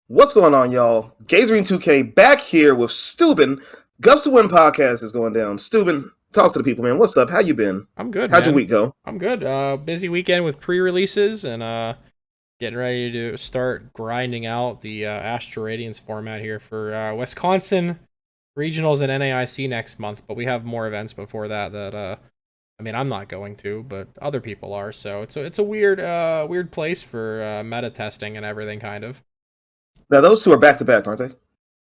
What's going on, y'all? Gazerine 2K back here with Steuben. Gust to Win podcast is going down. Steuben, talk to the people, man. What's up? How you been? I'm good, How'd your man. week go? I'm good. Busy weekend with pre-releases and getting ready to start grinding out the Astro Radiance format here for Wisconsin regionals and NAIC next month. But we have more events before that. I mean, I'm not going to, but other people are. So it's a weird place for meta testing and everything, kind of. Now, those two are back to back, aren't they?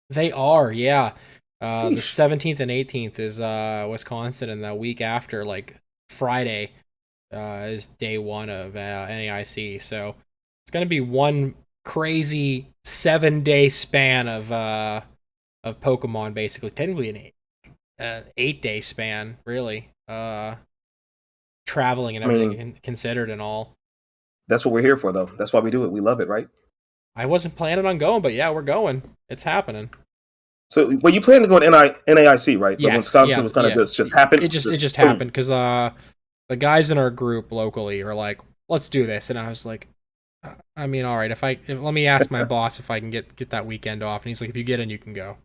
They are, yeah. The Yeesh. 17th and 18th is Wisconsin, and the week after, like Friday, is day one of NAIC. So it's gonna be one crazy 7 day span of Pokemon, basically. Technically an 8 day span, really. Traveling and I mean, everything considered and all. that's what we're here for, though. That's why we do it. We love it, right? I wasn't planning on going, but yeah, we're going. It's happening. So, well, you plan to go to NAIC, right? But Yes, Wisconsin yeah, was kind of yeah. just happened. It just Boom. happened because the guys in our group locally are like, let's do this, and I was like, I mean, all right, let me ask my boss if I can get that weekend off, and he's like, if you get in, you can go.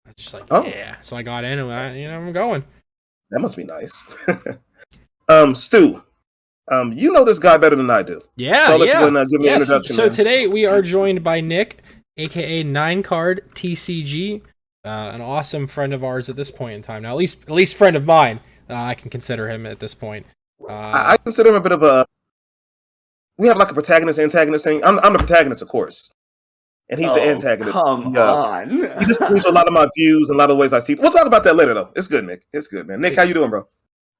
I was just like, Oh, yeah. So I got in, and I'm going. that must be nice. Stu, you know this guy better than I do. So Yeah, I'll let you go yeah, and give me an yes. introduction, So man. today we are joined by Nick, aka 9 Card TCG, an awesome friend of ours at this point in time. Now, at least friend of mine. I can consider him at this point. I consider him a bit of a. We have like a protagonist antagonist thing. I'm the protagonist, of course, and he's the Oh, antagonist. come Yeah, on. he disagrees with a lot of my views and a lot of the ways I see. We'll talk about that later, though. It's good, Nick. It's good, man. Nick, how you doing, bro?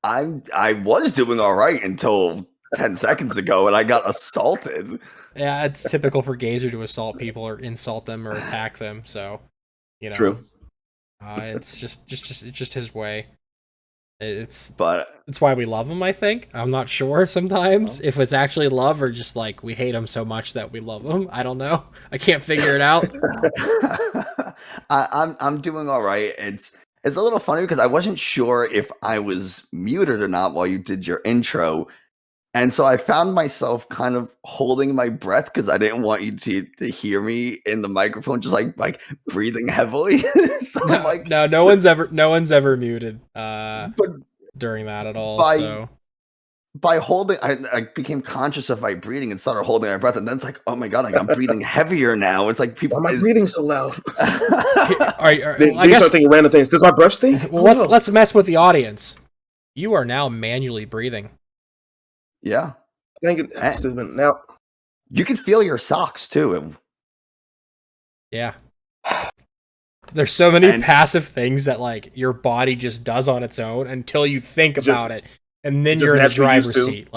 I was doing all right until 10 seconds ago and I got assaulted. Yeah, it's typical for Gazer to assault people or insult them or attack them. So, you know, True. it's just his way. It's But it's why we love him. I think I'm not sure sometimes if it's actually love or just like we hate him so much that we love him. I don't know. I can't figure it out. I'm doing all right. It's a little funny because I wasn't sure if I was muted or not while you did your intro. And so I found myself kind of holding my breath because I didn't want you to hear me in the microphone, just like breathing heavily. So I'm like, no one's ever muted but during that at all. by So by holding, I became conscious of my breathing and started holding my breath, and then it's like, oh my god, like I'm breathing heavier now. It's like Why people. am I breathing so loud? I They guess start thinking random things. Does my breath stink? well, let's mess with the audience. You are now manually breathing. Yeah, Thank you, and Stephen. Now, you can feel your socks too. Yeah. There's so many And passive things that like your body just does on its own until you think just about it, and then just you're in the naturally used driver's to. seat.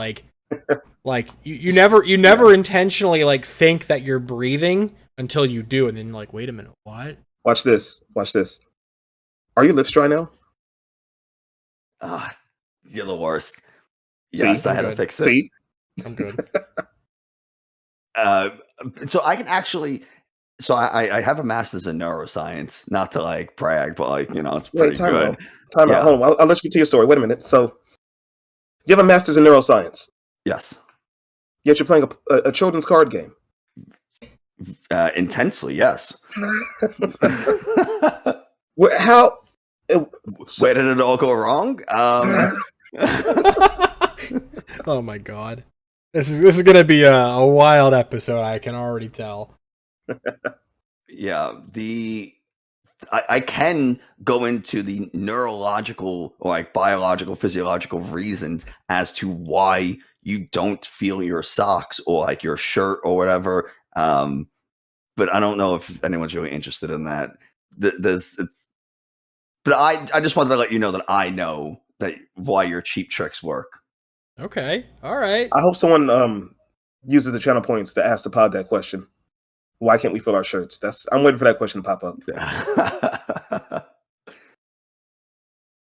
Like you never intentionally like think that you're breathing until you do, and then like, wait a minute, what? Watch this. Watch this. Are your lips dry now? you're the worst. See? Yes, I I'm had to good. fix it. See? I'm good. Uh, so I can actually. So I have a master's in neuroscience. Not to like brag, but like it's Wait, pretty time good. out. Time out. Yeah. Hold on. I'll let you get to your story. Wait a minute. So, you have a master's in neuroscience, Yes. yet you're playing a children's card game. Intensely, yes. How? So, Where did it all go wrong? Oh my god, this is gonna be a wild episode. I can already tell. Yeah, I can go into the neurological or like biological, physiological reasons as to why you don't feel your socks or like your shirt or whatever. But I don't know if anyone's really interested in that. But I just wanted to let you know that I know that why your cheap tricks work. Okay, all right. I hope someone uses the channel points to ask the pod that question. Why can't we fill our shirts? I'm waiting for that question to pop up.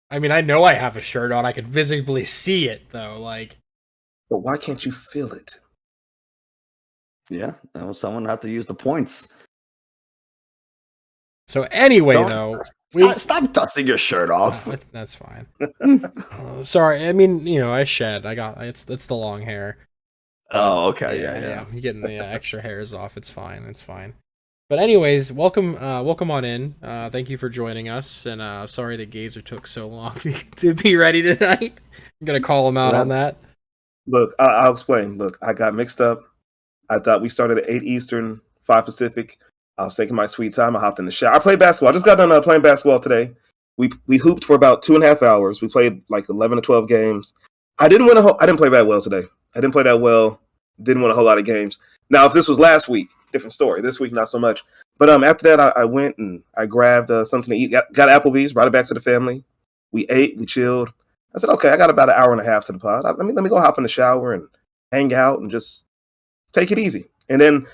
I mean, I know I have a shirt on. I can visibly see it though. Like, But why can't you feel it? Yeah, well, someone had to use the points. so anyway, Don't- though, Stop dusting your shirt off. that's fine. Sorry, I mean, I shed. It's the long hair. Oh, okay, yeah. I'm getting the extra hairs off. It's fine. But anyways, welcome on in. Thank you for joining us, and sorry that Gazer took so long to be ready tonight. I'm gonna call him out on that. Look, I'll explain. Look, I got mixed up. I thought we started at 8 Eastern, 5 Pacific. I was taking my sweet time. I hopped in the shower. I played basketball. I just got done playing basketball today. We hooped for about 2.5 hours. We played like 11 or 12 games. I didn't play that well today. I didn't play that well. Didn't win a whole lot of games. Now, if this was last week, different story. This week, not so much. But after that, I went and I grabbed something to eat. Got Applebee's, brought it back to the family. We ate, we chilled. I said, okay, I got about an hour and a half to the pod. Let me go hop in the shower and hang out and just take it easy. And then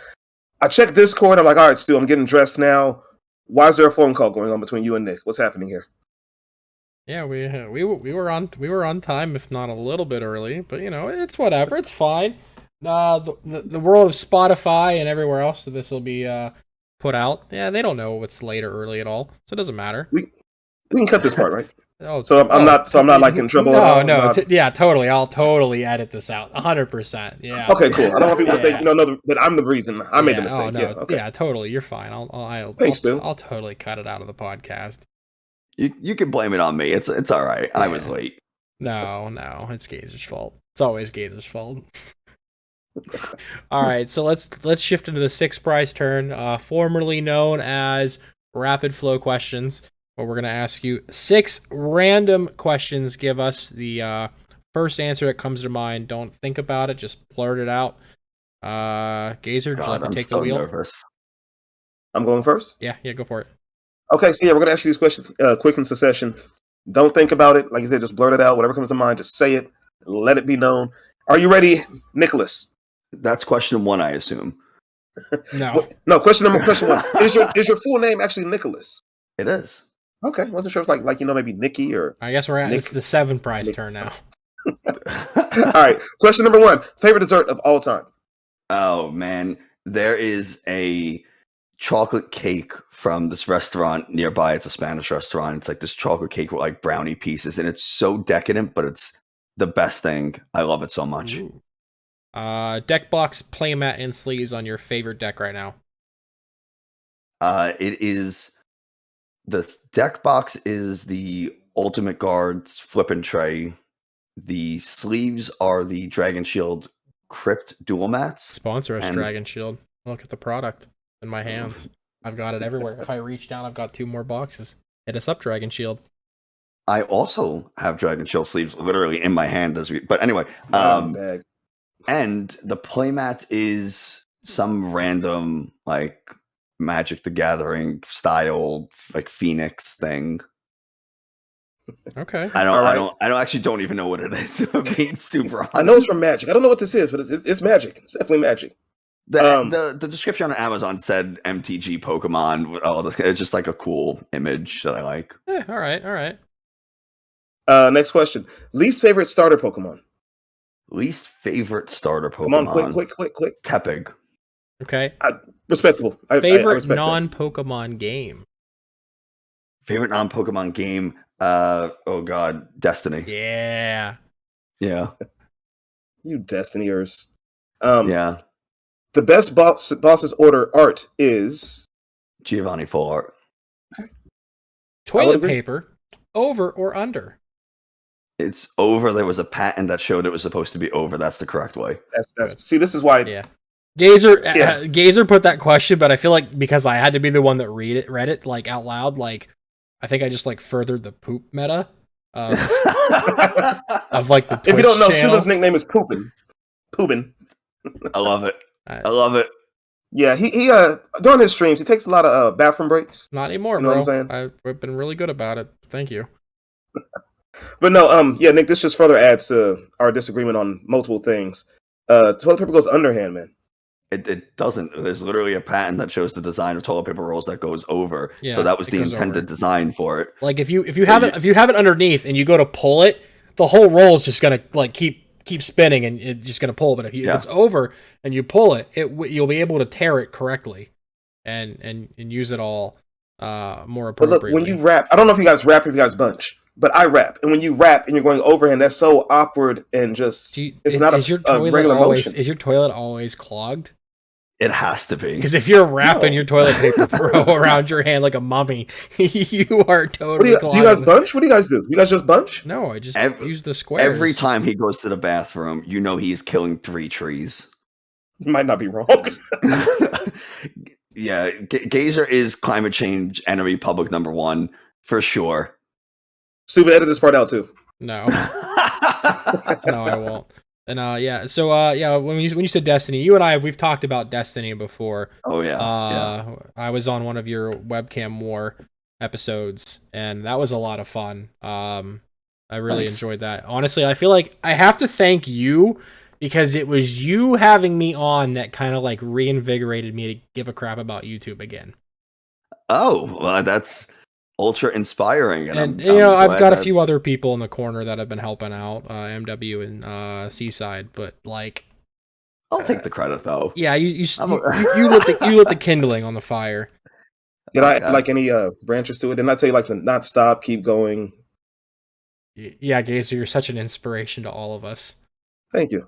I checked Discord. I'm like, all right, Stu, I'm getting dressed now. Why is there a phone call going on between you and Nick? What's happening here? Yeah, we were on time, if not a little bit early, but it's whatever. It's fine. The world of Spotify and everywhere else, so this will be put out. Yeah, they don't know what's late or early at all, so it doesn't matter. We can cut this part, right? I'm not like in trouble. Yeah, totally. I'll totally edit this out, 100%. Yeah. Okay, cool. I don't want people to think know that I'm the reason I made the mistake. Oh, no, yeah. Okay. Yeah, totally. You're fine. Thanks, Stu. I'll totally cut it out of the podcast. You can blame it on me. It's all right. Yeah. I was late. No, it's Gazer's fault. It's always Gazer's fault. All right, so let's shift into the 6th prize turn, formerly known as rapid flow questions, where we're going to ask you 6 random questions. Give us the first answer that comes to mind. Don't think about it, just blurt it out. Gazer, would you like to take the wheel? Nervous. I'm going first? Yeah, go for it. Okay, so we're going to ask you these questions quick in succession. Don't think about it. Like I said, just blurt it out. Whatever comes to mind, just say it. Let it be known. Are you ready, Nicholas? That's question 1, I assume. No. No, question 1. Is your full name actually Nicholas? It is. Okay, wasn't sure if it's like maybe Nikki or. I guess it's the 7th prize turn now. All right, question number 1. Favorite dessert of all time? Oh man, there is a chocolate cake from this restaurant nearby. It's a Spanish restaurant. It's like this chocolate cake with like brownie pieces, and it's so decadent, but it's the best thing. I love it so much. Ooh. Deck box, playmat, and sleeves on your favorite deck right now. It is the deck box is the Ultimate Guards flip and tray. The sleeves are the Dragon Shield Crypt dual mats. Sponsor us, Dragon Shield. Look at the product in my hands. I've got it everywhere. If I reach down, I've got 2 more boxes. Hit us up, Dragon Shield. I also have Dragon Shield sleeves literally in my hand but anyway, and the playmat is some random like Magic the Gathering style like Phoenix thing. Okay. I don't even know what it is. I'm being super honest. I know it's from Magic. I don't know what this is, but it's Magic. It's definitely Magic. The description on Amazon said MTG Pokemon. All this. It's just like a cool image that I like. Yeah, all right. Next question. Least favorite starter Pokemon? Least favorite starter Pokemon. Come on, quick. Tepig. Okay. Respectable. Favorite non-Pokemon game? Favorite non-Pokemon game? Oh god, Destiny. Yeah. You Destinyers. Yeah. The best boss's order art is Giovanni Full Art. Toilet paper, over or under? It's over. There was a patent that showed it was supposed to be over. That's the correct way. That's see, this is why. Yeah. Gazer put that question, but I feel like because I had to be the one that read it like out loud, like I think I just like furthered the poop meta of like the Twitch if you don't know, channel. Suda's nickname is Poopin. I love it. I love it. Yeah, he during his streams he takes a lot of bathroom breaks. Not anymore, you know bro. What I'm saying? I've been really good about it. Thank you. But no, Nick, this just further adds to our disagreement on multiple things. Toilet paper goes underhand, man. It doesn't. There's literally a patent that shows the design of toilet paper rolls that goes over. Yeah, so that was the intended design for it. Like if you have it underneath and you go to pull it, the whole roll is just gonna like keep spinning and it's just gonna pull. But if it's over and you pull it, you'll be able to tear it correctly, and use it all more appropriately. But look, when you rap, I don't know if you guys rap or if you guys bunch, but I rap, and when you rap and you're going overhand, that's so awkward and just it's not a regular motion. Is your toilet always clogged? It has to be. Because if you're wrapping No. your toilet paper bro around your hand like a mummy, you are totally. Do you guys bunch? What do you guys do? You guys just bunch? No, I just use the squares. Every time he goes to the bathroom, you know he's killing 3 trees. You might not be wrong. Yeah, Gazer is climate change enemy public number 1 for sure. Super, edit this part out too. No. No, I won't. And yeah, so yeah, when you said Destiny, you and we've talked about Destiny before. Oh yeah. I was on one of your webcam war episodes, and that was a lot of fun. I really enjoyed that. Honestly, I feel like I have to thank you because it was you having me on that kind of like reinvigorated me to give a crap about YouTube again. Oh, well, that's ultra inspiring, and you know, I've got a few other people in the corner that have been helping out, MW and Seaside, but like, I'll take the credit though. Yeah, you lit the kindling on the fire. Did I like any branches to it? Didn't I tell you like to not stop, keep going? Yeah, Gazer, you're such an inspiration to all of us. Thank you.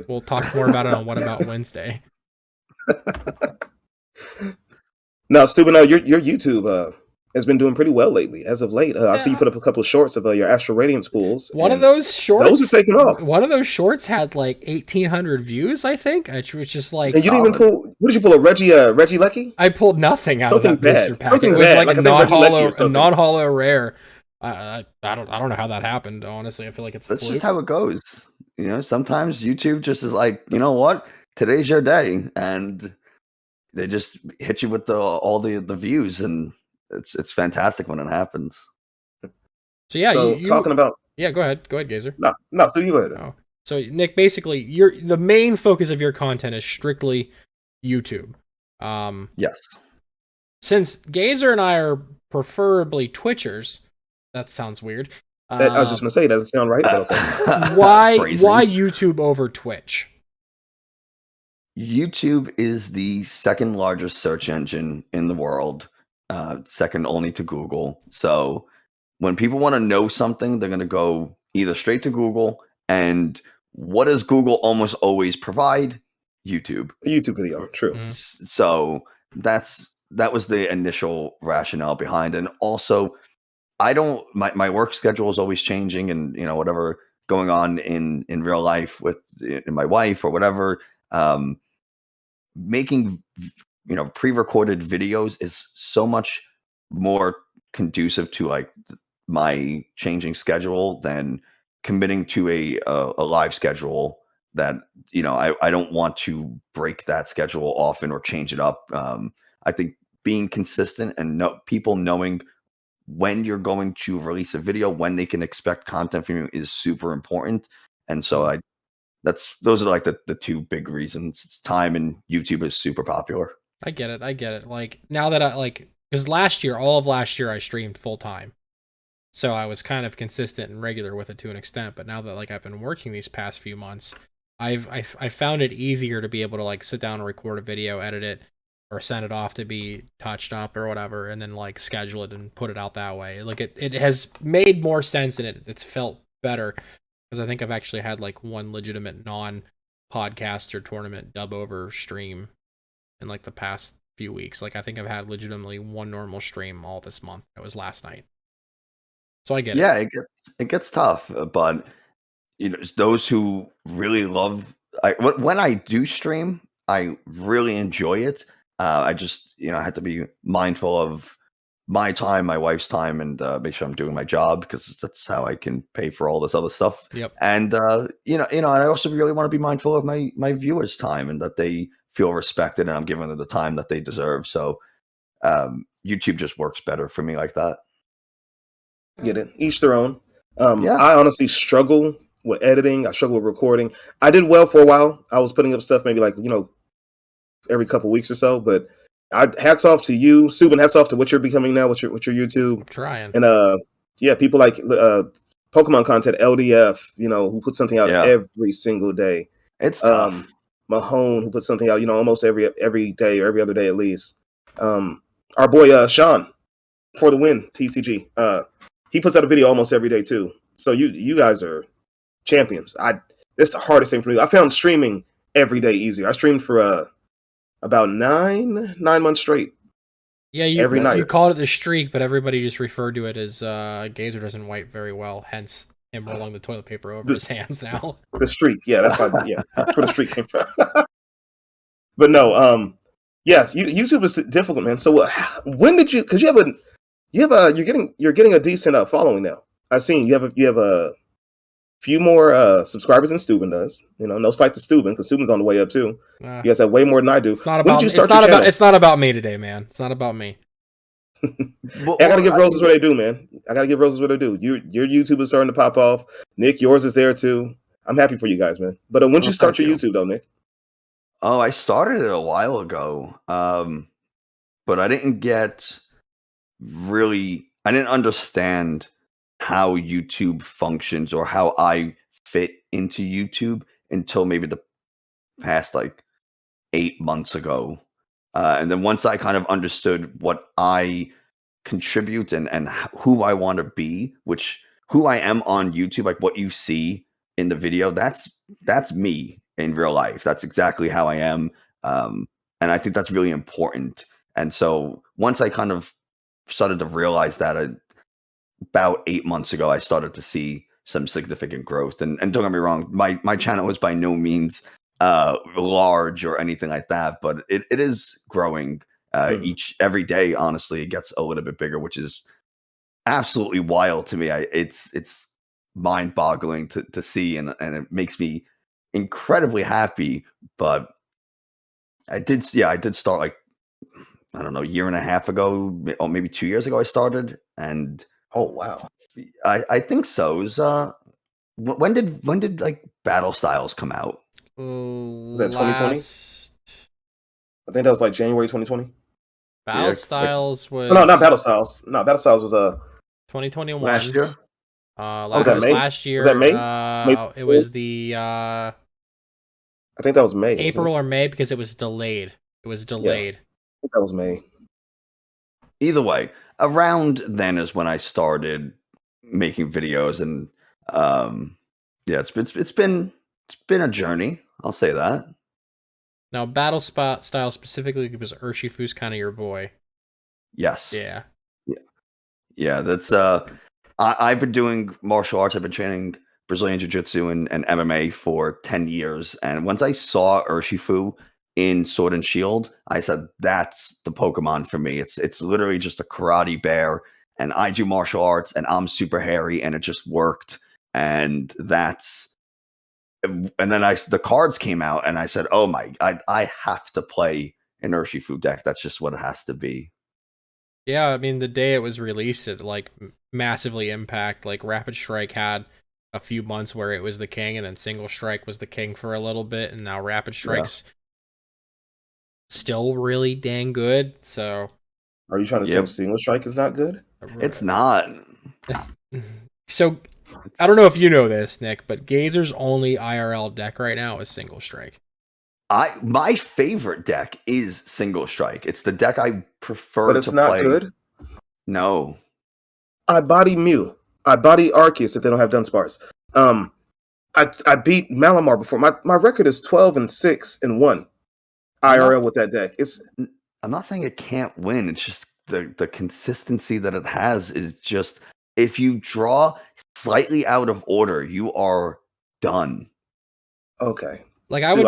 We'll talk more about it on What About Wednesday. Now, Steuben, your YouTube has been doing pretty well lately. As of late, I see you put up a couple of shorts of your Astral Radiance pools. One of those shorts, those are taking off. One of those shorts had like 1,800 views, I think. Which was just like. And you didn't even pull. What did you pull? A Reggie Lecky? I pulled nothing out something of that booster pack. It was like a non-hollow rare. I don't know how that happened. Honestly, I feel like that's just how it goes. You know, sometimes YouTube just is like, you know what, today's your day, and they just hit you with all the views, and it's fantastic when it happens. So yeah, talking about go ahead, Gazer. No, so you go ahead. Oh. So Nick, basically, the main focus of your content is strictly YouTube. Yes. Since Gazer and I are preferably Twitchers, that sounds weird. I was just gonna say it doesn't sound right, but okay. Why YouTube over Twitch? YouTube is the second largest search engine in the world, second only to Google. So when people want to know something, they're going to go either straight to Google, and what does Google almost always provide? YouTube. A YouTube video, true. So that was the initial rationale behind it. And also, my work schedule is always changing, and you know, whatever going on in real life with my wife or whatever, making, you know, pre-recorded videos is so much more conducive to like my changing schedule than committing to a live schedule that, you know, I don't want to break that schedule often or change it up. I think being consistent and people knowing when you're going to release a video, when they can expect content from you, is super important. And so those are like the two big reasons. It's time, and YouTube is super popular. I get it. Like, now that because all of last year I streamed full time, so I was kind of consistent and regular with it to an extent. But now that like I've been working these past few months, I found it easier to be able to like sit down and record a video, edit it, or send it off to be touched up or whatever, and then like schedule it and put it out that way. Like it has made more sense, and it's felt better, because I think I've actually had like one legitimate non-podcast or tournament dub over stream in like the past few weeks. Like I think I've had legitimately one normal stream all this month. It was last night. So I get it. Yeah, it gets tough, but you know, those who really love, when I do stream, I really enjoy it. I just, you know, I have to be mindful of my time, my wife's time, and make sure I'm doing my job, because that's how I can pay for all this other stuff. Yep. And you know, and I also really want to be mindful of my viewers' time, and that they feel respected, and I'm giving them the time that they deserve. So YouTube just works better for me like that. Get it? Each their own. I honestly struggle with editing. I struggle with recording. I did well for a while. I was putting up stuff maybe like, you know, every couple weeks or so, but hats off to you, Subin. Hats off to what you're becoming now with your YouTube. I'm trying. And people like Pokemon content, LDF, you know, who put something out every single day. It's tough. Mahone, who puts something out, you know, almost every day or every other day at least. Our boy Sean, for the win, TCG. He puts out a video almost every day too. So you guys are champions. It's the hardest thing for me. I found streaming every day easier. I streamed for about nine months straight. Yeah, every night. You called it the streak, but everybody just referred to it as Gazer doesn't wipe very well, hence him rolling the toilet paper over his hands now. The streak, yeah, that's why. Yeah, that's where the streak came from. But no, yeah, YouTube is difficult, man. So when did you? Because you're getting a decent following now. I've seen you have a few more subscribers than Steuben does. You know, no slight to Steuben because Steuben's on the way up too. You guys have way more than I do. It's not about. It's not about me today, man. It's not about me. I gotta give roses what they do, man. I gotta give roses what they do. Your YouTube is starting to pop off. Nick, yours is there too. I'm happy for you guys, man. But when did you start your YouTube though, Nick? Oh, I started it a while ago, but I didn't understand how YouTube functions or how I fit into YouTube until maybe the past 8 months ago. And then once I kind of understood what I contribute and who I want to be, who I am on YouTube, like what you see in the video, that's me in real life. That's exactly how I am. And I think that's really important. And so once I kind of started to realize that about 8 months ago, I started to see some significant growth. And don't get me wrong, my channel is by no means large or anything like that, but it is growing every day. Honestly, it gets a little bit bigger, which is absolutely wild to me. It's mind-boggling to see, and it makes me incredibly happy. But I did start I don't know, a year and a half ago, or maybe 2 years ago I started. And oh wow, I think so. It was when did Battle Styles come out? Was that 2020? I think that was January 2020. Battle Styles was no, not Battle Styles. No, Battle Styles was 2021 last year. Was that May? Last year. Was that May? It was the I think that was May. April or May because it was delayed. It was delayed. Yeah, I think that was May. Either way, around then is when I started making videos, and yeah, it's been a journey. I'll say that. Now, Battle Style specifically because Urshifu's kind of your boy. Yes. Yeah. Yeah. That's I've been doing martial arts. I've been training Brazilian Jiu-Jitsu and MMA for 10 years. And once I saw Urshifu in Sword and Shield, I said, that's the Pokemon for me. It's literally just a karate bear, and I do martial arts, and I'm super hairy, and it just worked. And then the cards came out, and I said, oh my, I have to play an Urshifu deck. That's just what it has to be. Yeah, I mean, the day it was released, it massively impact. Rapid Strike had a few months where it was the king, and then Single Strike was the king for a little bit, and now Rapid Strike's still really dang good. So, are you trying to say Single Strike is not good? It's not. So, I don't know if you know this, Nick, but Gazer's only IRL deck right now is Single Strike. My favorite deck is Single Strike. It's the deck I prefer to play. But it's not good? No. I body Mew. I body Arceus if they don't have Dunsparce. I beat Malamar before. My record is 12-6-1 IRL with that deck. I'm not saying it can't win. It's just the consistency that it has is just, if you draw slightly out of order, you are done. Okay. I would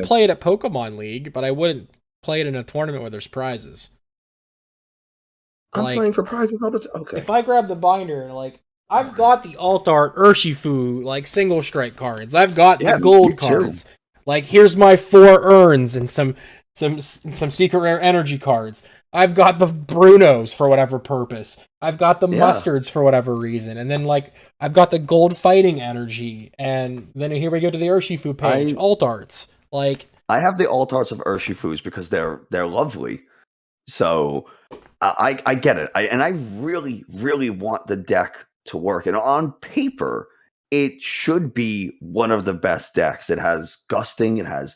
play it at Pokemon League, but I wouldn't play it in a tournament where there's prizes. I'm playing for prizes all the time. Okay. If I grab the binder and I've got the alt art Urshifu Single Strike cards. I've got the gold cards. Here's my 4 urns and some secret rare energy cards. I've got the Brunos for whatever purpose. I've got the mustards for whatever reason. And then I've got the gold fighting energy. And then here we go to the Urshifu page. Alt arts. I have the alt arts of Urshifus because they're lovely. So I get it. And I really, really want the deck to work. And on paper, it should be one of the best decks. It has gusting, it has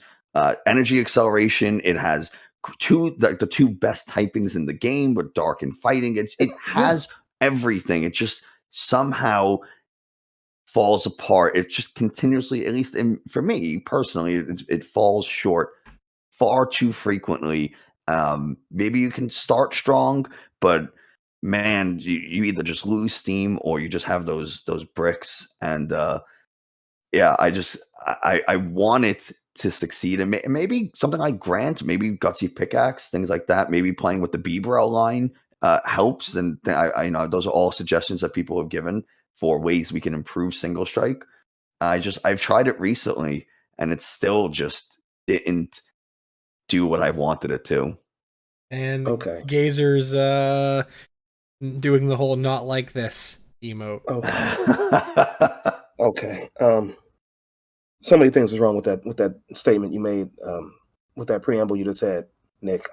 energy acceleration, it has the two best typings in the game with dark and fighting. It has everything. It just somehow falls apart. It just continuously, at least for me personally, it falls short far too frequently. Maybe you can start strong, but man, you either just lose steam or you just have those bricks. And yeah, I want it to succeed, and maybe something like Grant, maybe Gutsy Pickaxe, things like that. Maybe playing with the Beaver line helps. And I know those are all suggestions that people have given for ways we can improve single strike. I've tried it recently, and it still just didn't do what I wanted it to. And Okay. Gazer's doing the whole "not like this" emote. Okay. So many things is wrong with that statement you made, with that preamble you just had, Nick.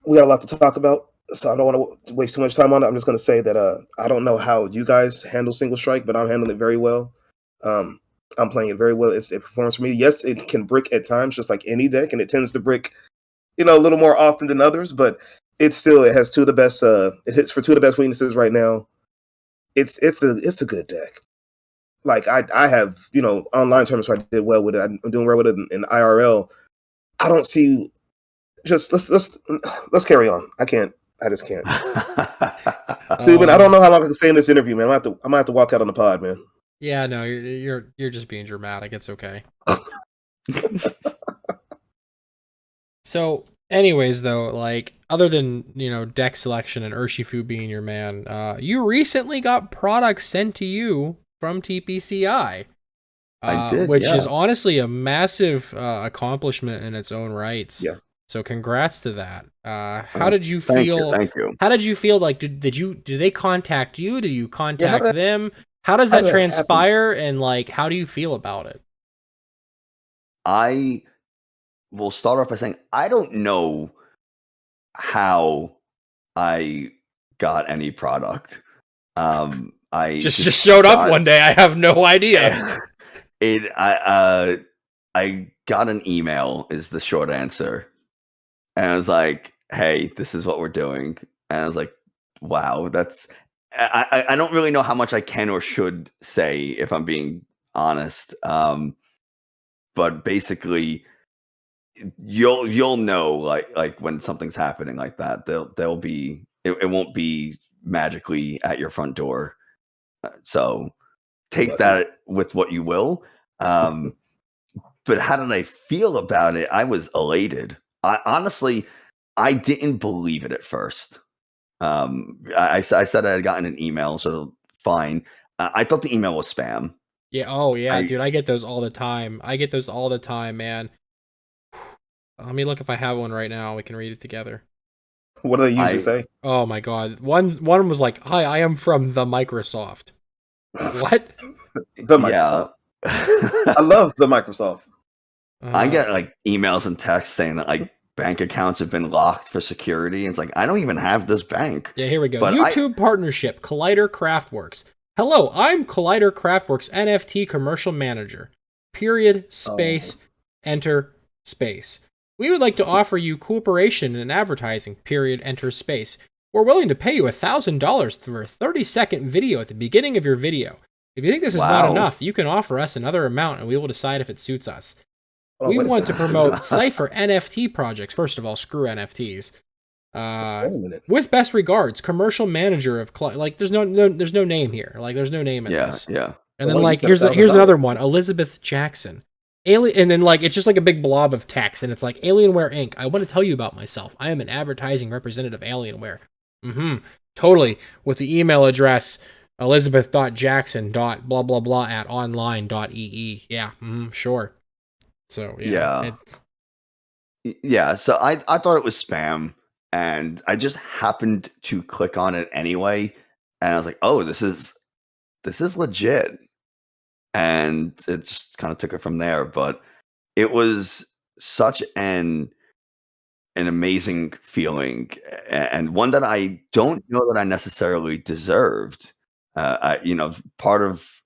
We got a lot to talk about, so I don't want to waste too much time on it. I'm just going to say that I don't know how you guys handle single strike, but I'm handling it very well. I'm playing it very well. It performs for me. Yes, it can brick at times, just like any deck, and it tends to brick, a little more often than others. But it has two of the best. It hits for two of the best weaknesses right now. It's a good deck. Like I have, online tournaments where I did well with it. I'm doing well with it in IRL. I don't see. Just let's carry on. I just can't. Steven, I don't know how long I can stay in this interview, man. I'm gonna have to walk out on the pod, man. Yeah, no, you're just being dramatic. It's okay. So, anyways, though, like other than deck selection and Urshifu being your man, you recently got products sent to you from TPCI. I did, which yeah. is honestly a massive accomplishment in its own rights. Yeah. So congrats to that. How did you feel? Thank you. How did you feel? Like, did they contact you? Do you contact them? How does that transpire? And like, how do you feel about it? I will start off by saying I don't know how I got any product. I just showed up one day. I have no idea. I got an email is the short answer. And I was like, hey, this is what we're doing. And I was like, wow, I don't really know how much I can or should say, if I'm being honest. But basically you'll know like when something's happening like that, they'll be, it won't be magically at your front door. So take that with what you will. But how did I feel about it? I was elated. Honestly, I didn't believe it at first. I said I had gotten an email, so fine. I thought the email was spam. Yeah. Oh, yeah, dude. I get those all the time. Man. Let me look if I have one right now. We can read it together. What do they usually say? Oh my god. One was like, "Hi, I am from the Microsoft." What? The Microsoft. Yeah. I love the Microsoft. I get like emails and texts saying that like bank accounts have been locked for security. It's like, I don't even have this bank. Yeah, here we go. But YouTube partnership, Collider Craftworks. Hello, I'm Collider Craftworks NFT commercial manager. Period, space, enter, space. We would like to offer you cooperation in advertising. Period, enter, space. We're willing to pay you $1,000 for a 30-second video at the beginning of your video. If you think this is not enough, you can offer us another amount and we will decide if it suits us. We want to promote Cypher NFT projects. First of all, screw NFTs. With best regards, commercial manager of like. There's no name here. Like, there's no name in this. Yeah. And then like here's another one. Elizabeth Jackson. And then like it's just like a big blob of text, and it's like Alienware Inc. I want to tell you about myself. I am an advertising representative of Alienware. Totally. With the email address elizabeth.jackson.blah@online.ee. Yeah. Sure. So yeah. So I thought it was spam, and I just happened to click on it anyway, and I was like, oh, this is legit, and it just kind of took it from there. But it was such an amazing feeling, and one that I don't know that I necessarily deserved. Part of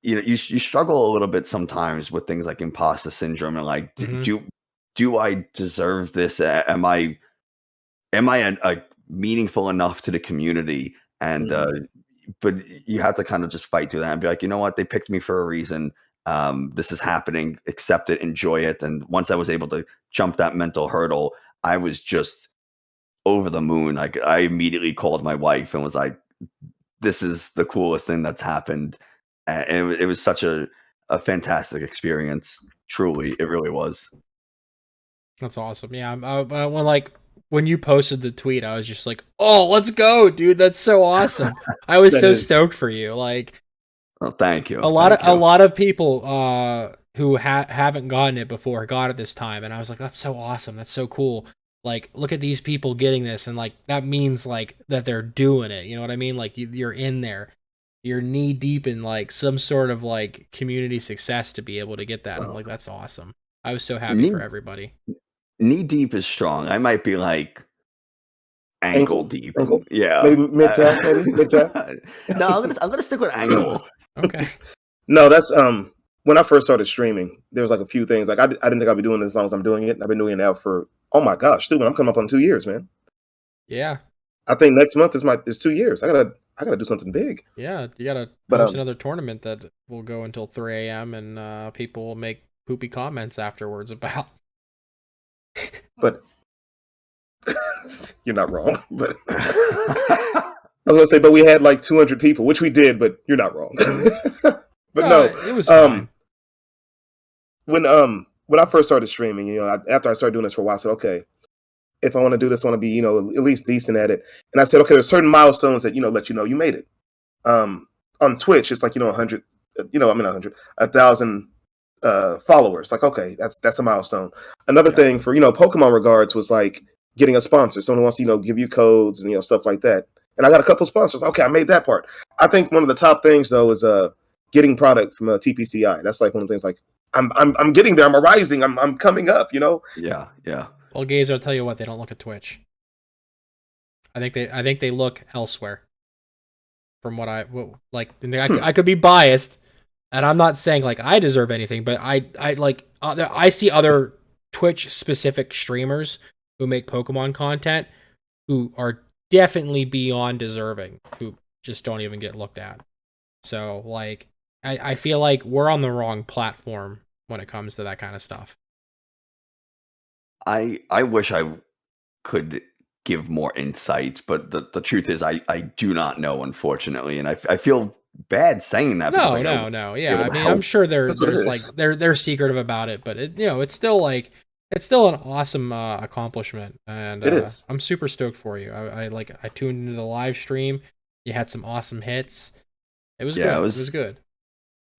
you struggle a little bit sometimes with things like imposter syndrome, and like, do I deserve this? Am I a meaningful enough to the community? And but you have to kind of just fight through that and be like, you know what, they picked me for a reason. This is happening, accept it, enjoy it. And once I was able to jump that mental hurdle, I was just over the moon. Like, I immediately called my wife and was like, this is the coolest thing that's happened. And it was such a fantastic experience. Truly, it really was. That's awesome. Yeah, when you posted the tweet, I was just like, "Oh, let's go, dude! That's so awesome!" I was so stoked for you. Like, oh, thank you. A lot of people who haven't gotten it before got it this time, and I was like, "That's so awesome! That's so cool!" Like, look at these people getting this, and like that means like that they're doing it. You know what I mean? Like, you're in there. You're knee deep in like some sort of like community success to be able to get that. I'm like, that's awesome. I was so happy for everybody. Knee deep is strong. I might be like ankle deep. Ankle? Yeah. Maybe mid-calf, maybe mid-calf? No, I'm gonna stick with ankle. Okay. No, that's when I first started streaming, there was like a few things. Like I didn't think I'd be doing this as long as I'm doing it. I've been doing it now for, oh my gosh, dude, I'm coming up on 2 years, man. Yeah. I think next month is 2 years. I gotta do something big. Yeah, you gotta host another tournament that will go until 3 a.m. and people will make poopy comments afterwards about. But you're not wrong. But I was gonna say, but we had like 200 people, which we did, but you're not wrong. But no, it was fine. When I first started streaming, after I started doing this for a while, I said, okay, if I want to do this, I want to be, at least decent at it. And I said, okay, there's certain milestones that, let you know you made it. On Twitch, it's like, 100, 1,000 followers. Like, okay, that's a milestone. Another thing for, Pokemon regards was like getting a sponsor. Someone wants to, give you codes and, stuff like that. And I got a couple sponsors. Okay, I made that part. I think one of the top things though is getting product from TPCI. That's like one of the things like I'm getting there. I'm arising. I'm coming up, Yeah, yeah. Well, Gazer, I'll tell you what, they don't look at Twitch. I think they look elsewhere. From what I could be biased, and I'm not saying like I deserve anything, but I see other Twitch specific streamers who make Pokemon content who are definitely beyond deserving, who just don't even get looked at. So like I feel like we're on the wrong platform when it comes to that kind of stuff. I wish I could give more insight, but the truth is I do not know, unfortunately, and I feel bad saying that. No. Yeah, I mean, I'm sure there's like they're secretive about it, but it's still an awesome accomplishment, and it is. I'm super stoked for you. I tuned into the live stream. You had some awesome hits. It was good. It was good.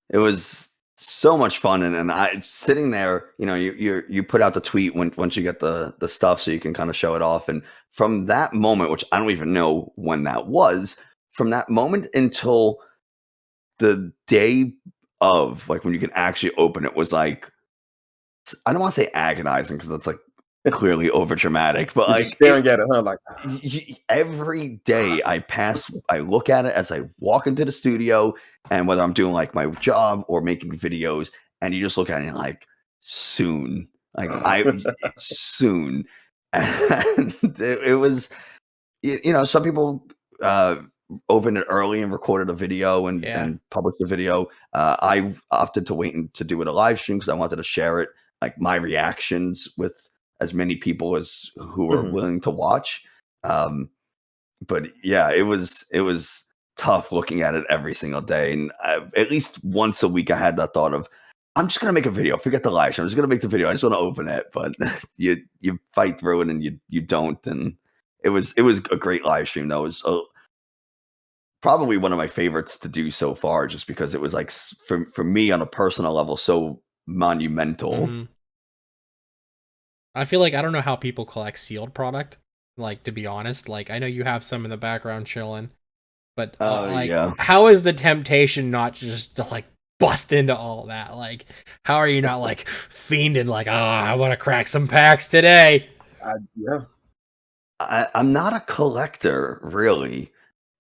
It was so much fun, and I sitting there, you put out the tweet once you get the stuff, so you can kind of show it off. And from that moment, which I don't even know when that was, from that moment until the day of, like when you can actually open it, was like, I don't want to say agonizing because that's like clearly over dramatic, but you're like staring at it, huh? Like every day I look at it as I walk into the studio, and whether I'm doing like my job or making videos, and you just look at it and like soon, soon, and it was, some people opened it early and recorded a video and published a video. I opted to wait to do it a live stream because I wanted to share it, like my reactions with as many people as who were willing to watch. But yeah, it was tough looking at it every single day. And at least once a week I had that thought of, I'm just going to make a video, forget the live stream. I'm just going to make the video. I just want to open it. But you fight through it and you don't. And it was a great live stream though. It was probably one of my favorites to do so far, just because it was like, for me on a personal level, so monumental. Mm-hmm. I feel like I don't know how people collect sealed product. Like, to be honest, like I know you have some in the background chilling, but how is the temptation not just to like bust into all that? Like, how are you not like fiending like, I want to crack some packs today? I'm not a collector, really.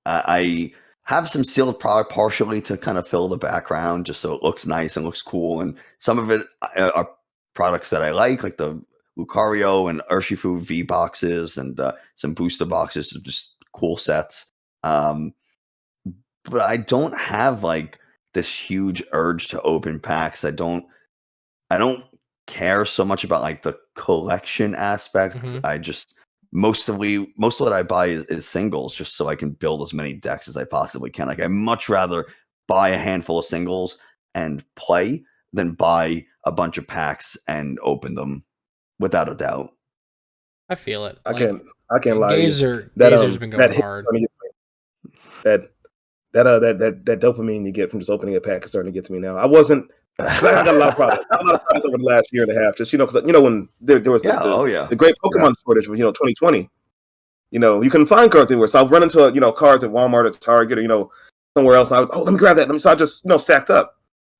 I have some sealed product partially to kind of fill the background, just so it looks nice and looks cool. And some of it are products that I like the Lucario and Urshifu V boxes and some booster boxes, just cool sets. But I don't have like this huge urge to open packs. I don't care so much about like the collection aspect. Mhm. I just most of what I buy is singles, just so I can build as many decks as I possibly can. Like I much rather buy a handful of singles and play than buy a bunch of packs and open them, without a doubt. I feel it. I Like, can't lie to you. Gazer's been going hit hard. starting to get me. That dopamine you get from just opening a pack is starting to get to me now. I got a lot of problems. Over the last year and a half. Just because when there was the great Pokemon shortage of 2020. You couldn't find cards anywhere. So I would run into cards at Walmart, at Target, or somewhere else. And let me grab that. So I just stacked up.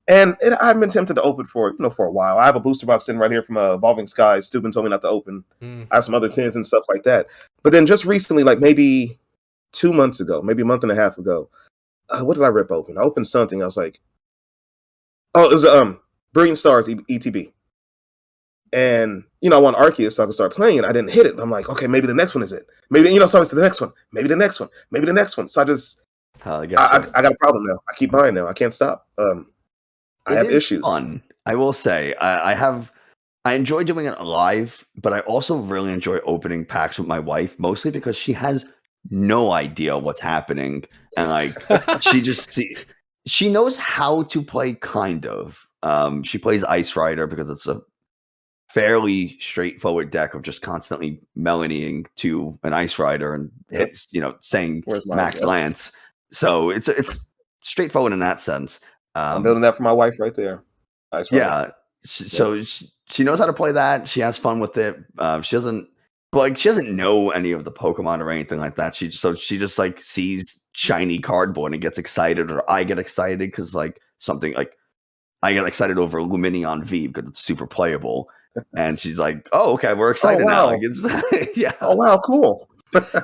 And I've been tempted to open for a while. I have a booster box sitting right here from Evolving Skies. Steuben told me not to open. I have some other tins and stuff like that. But then just recently, like maybe 2 months ago, maybe a month and a half ago, what did I rip open? I opened something. I was like, oh, it was Brilliant Stars ETB. And, I want Arceus so I could start playing it. I didn't hit it. I'm like, okay, maybe the next one is it. Maybe, so it's the next one. Maybe the next one. Maybe the next one. So I just, I got a problem now. I keep buying now. I can't stop. I have issues. Fun. I will say, I enjoy doing it live, but I also really enjoy opening packs with my wife, mostly because she has no idea what's happening. And like, she knows how to play, kind of. She plays Ice Rider because it's a fairly straightforward deck of just constantly melanieing to an Ice Rider and it's saying Max Lance. So it's straightforward in that sense. I'm building that for my wife right there. Ice Rider. Yeah. So she knows how to play that. She has fun with it. She doesn't know any of the Pokemon or anything like that. She just like sees shiny cardboard and gets excited, or I get excited because like something like I get excited over Luminion V because it's super playable. And she's like, "Oh, okay, we're excited now." Like, yeah. Oh wow, cool.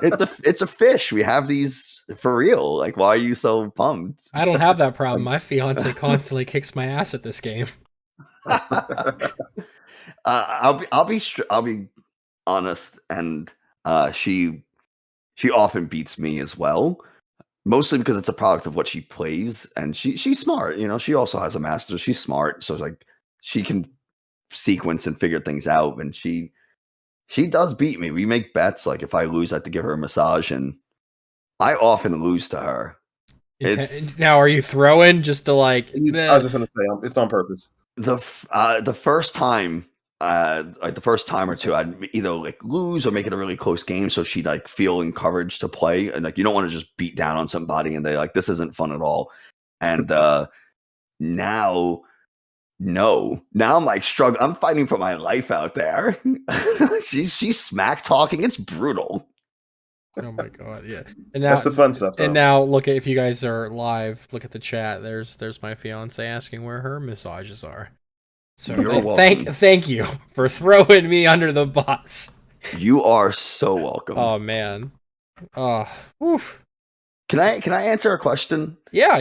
it's a fish. We have these for real. Like, why are you so pumped? I don't have that problem. My fiance constantly kicks my ass at this game. I'll be honest, and she often beats me as well. Mostly because it's a product of what she plays, and she's smart. She also has a master. She's smart, so it's like she can sequence and figure things out, and she does beat me. We make bets, like if I lose I have to give her a massage, and I often lose to her. Now are you throwing just to like I was just gonna say it's on purpose. The first time like the first time or two I'd either like lose or make it a really close game, so she'd like feel encouraged to play, and like you don't want to just beat down on somebody and they're like, this isn't fun at all. And now I'm like struggling. I'm fighting for my life out there. she's smack talking. It's brutal. Oh my god, yeah. And now, that's the fun stuff. And now look at, if you guys are live, look at the chat. There's my fiance asking where her massages are. So thank you for throwing me under the bus. You are so welcome. Oh man. Oh, oof. Can I answer a question? Yeah.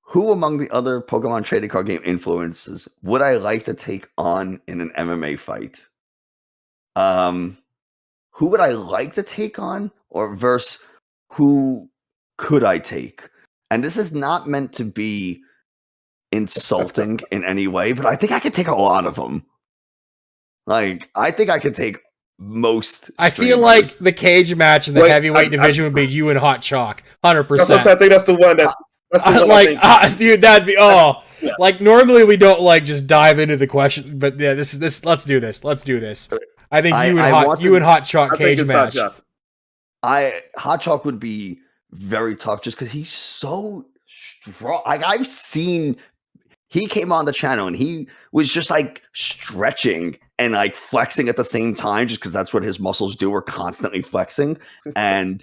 Who among the other Pokemon trading card game influences would I like to take on in an MMA fight? Who would I like to take on, or versus who could I take? And this is not meant to be insulting in any way, but I think I could take a lot of them. Like, I think I could take most. I feel like the cage match in the heavyweight division would be you and Hot Chalk, 100%. I think that's the one. That's the one. Dude, that'd be yeah. Like normally we don't like just dive into the question, but yeah, this. Let's do this. I think you and Hot Chalk cage match. Hot Chalk would be very tough just because he's so strong. Like I've seen, he came on the channel and he was just like stretching and like flexing at the same time, just because that's what his muscles do. We're constantly flexing, and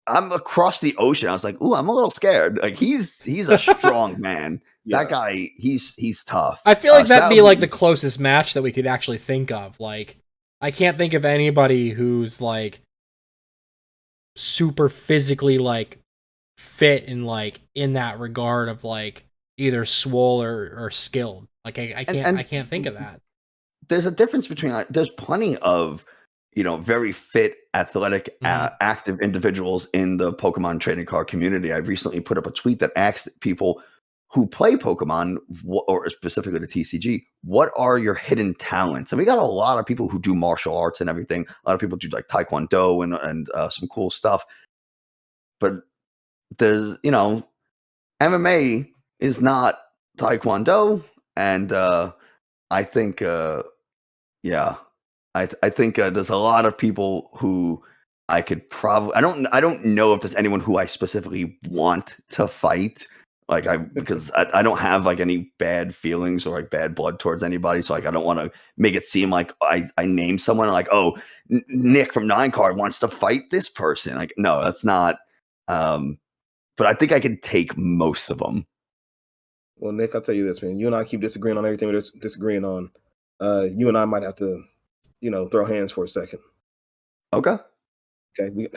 I'm across the ocean. I was like, ooh, I'm a little scared. Like he's a strong man. Yeah. That guy, he's tough. I feel like that'd be like the closest match that we could actually think of. Like, I can't think of anybody who's like super physically like fit and like in that regard of like either swole or skilled. Like I can't think of that. There's a difference between there's plenty of very fit, athletic, active individuals in the Pokemon trading card community. I recently put up a tweet that asked people who play Pokemon, or specifically the TCG, what are your hidden talents? And we got a lot of people who do martial arts and everything. A lot of people do like Taekwondo and some cool stuff. But there's, MMA is not Taekwondo. And I think, I think there's a lot of people who I could probably. I don't know if there's anyone who I specifically want to fight. Because I don't have like any bad feelings or like bad blood towards anybody. So like I don't want to make it seem like I name someone like, oh, Nick from 9Card wants to fight this person. Like, no, that's not. But I think I can take most of them. Well, Nick, I'll tell you this, man. You and I keep disagreeing on everything we're disagreeing on. You and I might have to, throw hands for a second. Okay. Okay.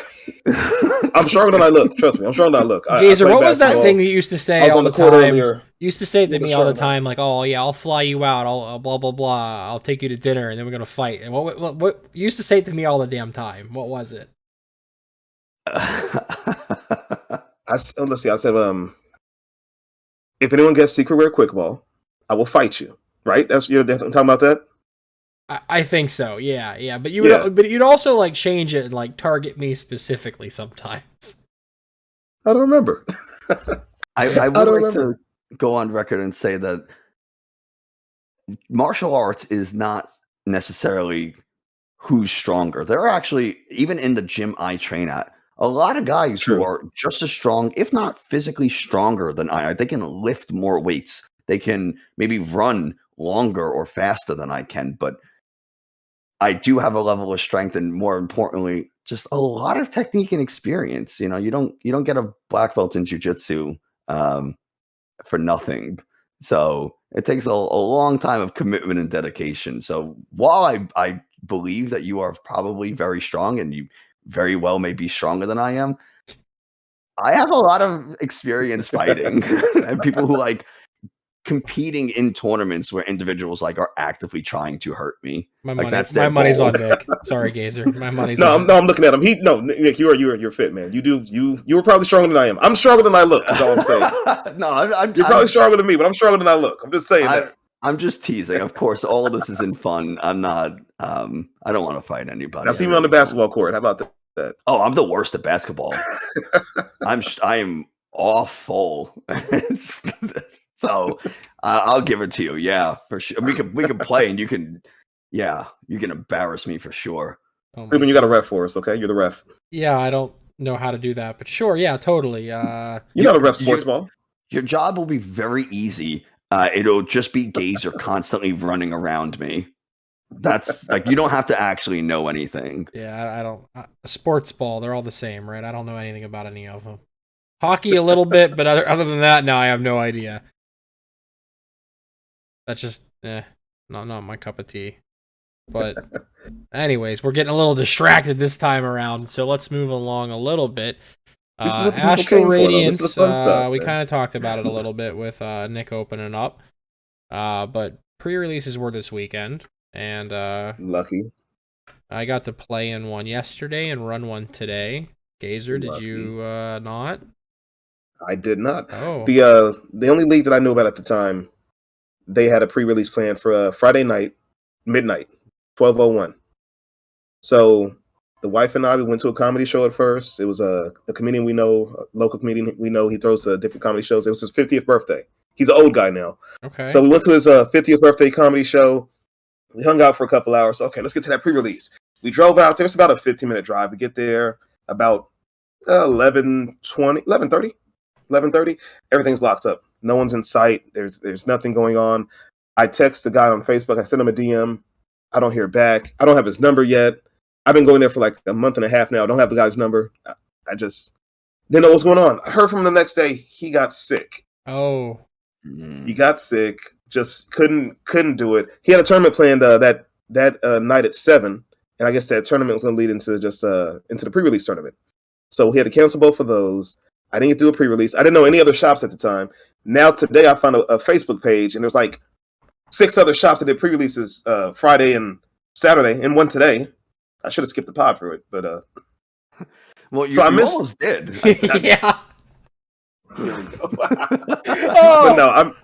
I'm stronger than I look. Trust me, I'm stronger than I look. Gazer, what was that thing you used to say all the time? Earlier. You used to say it to me all the time, like, "Oh yeah, I'll fly you out. I'll blah blah blah. I'll take you to dinner, and then we're gonna fight." And what you used to say it to me all the damn time? What was it? Let's see. I said, if anyone gets secret rare quick ball, I will fight you. Right? You're talking about that. I think so. Yeah. But you'd also like change it and like target me specifically sometimes. I don't remember. I would like to go on record and say that martial arts is not necessarily who's stronger. There are actually, even in the gym I train at, a lot of guys who are just as strong, if not physically stronger than I are. They can lift more weights. They can maybe run longer or faster than I can, but I do have a level of strength, and more importantly, just a lot of technique and experience. You don't get a black belt in jiu-jitsu for nothing. So it takes a long time of commitment and dedication. So while I believe that you are probably very strong, and you very well may be stronger than I am, I have a lot of experience fighting and people who like competing in tournaments where individuals like are actively trying to hurt me. My money's on Nick. Sorry, Gazer. My money's on. I'm looking at him. Nick, you're fit, man. You were probably stronger than I am. I'm stronger than I look. That's all I'm saying. You're probably stronger than me, but I'm stronger than I look. I'm just saying that. I'm just teasing. Of course, all of this is in fun. I'm not. I don't want to fight anybody. Now see me on the basketball court. How about that? Oh, I'm the worst at basketball. I am awful. So I'll give it to you. Yeah, for sure. We can play, and you can embarrass me for sure. Ruben, you got a ref for us, okay? You're the ref. Yeah, I don't know how to do that, but sure, yeah, totally. You got a ref sports ball. Your job will be very easy. It'll just be Gazer constantly running around me. That's like, you don't have to actually know anything. Yeah, I don't. Sports ball, they're all the same, right? I don't know anything about any of them. Hockey a little bit, but other than that, no, I have no idea. That's just, not my cup of tea. But anyways, we're getting a little distracted this time around, so let's move along a little bit. Astral Radiance, we kind of talked about it a little bit with Nick opening up. But pre-releases were this weekend, and lucky. I got to play in one yesterday and run one today. Gazer, did you not? I did not. Oh. The only league that I knew about at the time, they had a pre-release plan for Friday night, midnight, 12:01. So the wife and I, we went to a comedy show at first. It was a comedian we know, a local comedian we know. He throws different comedy shows. It was his 50th birthday. He's an old guy now. Okay. So we went to his 50th birthday comedy show. We hung out for a couple hours. Okay, let's get to that pre-release. We drove out there. It's about a 15-minute drive. We get there about 11:30. Everything's locked up. No one's in sight. There's nothing going on. I text the guy on Facebook. I send him a DM. I don't hear back. I don't have his number yet. I've been going there for like a month and a half now. I don't have the guy's number. I just didn't know what's going on. I heard from him the next day. He got sick. Oh. He got sick. Just couldn't do it. He had a tournament planned that night at 7, and I guess that tournament was going to lead into into the pre-release tournament. So he had to cancel both of those. I didn't get to do a pre-release. I didn't know any other shops at the time. Now today I found a Facebook page, and there's like 6 other shops that did pre-releases Friday and Saturday, and one today. I should have skipped the pod for it, but Well, so I you missed. almost did. Yeah. Here we go. Oh. But no,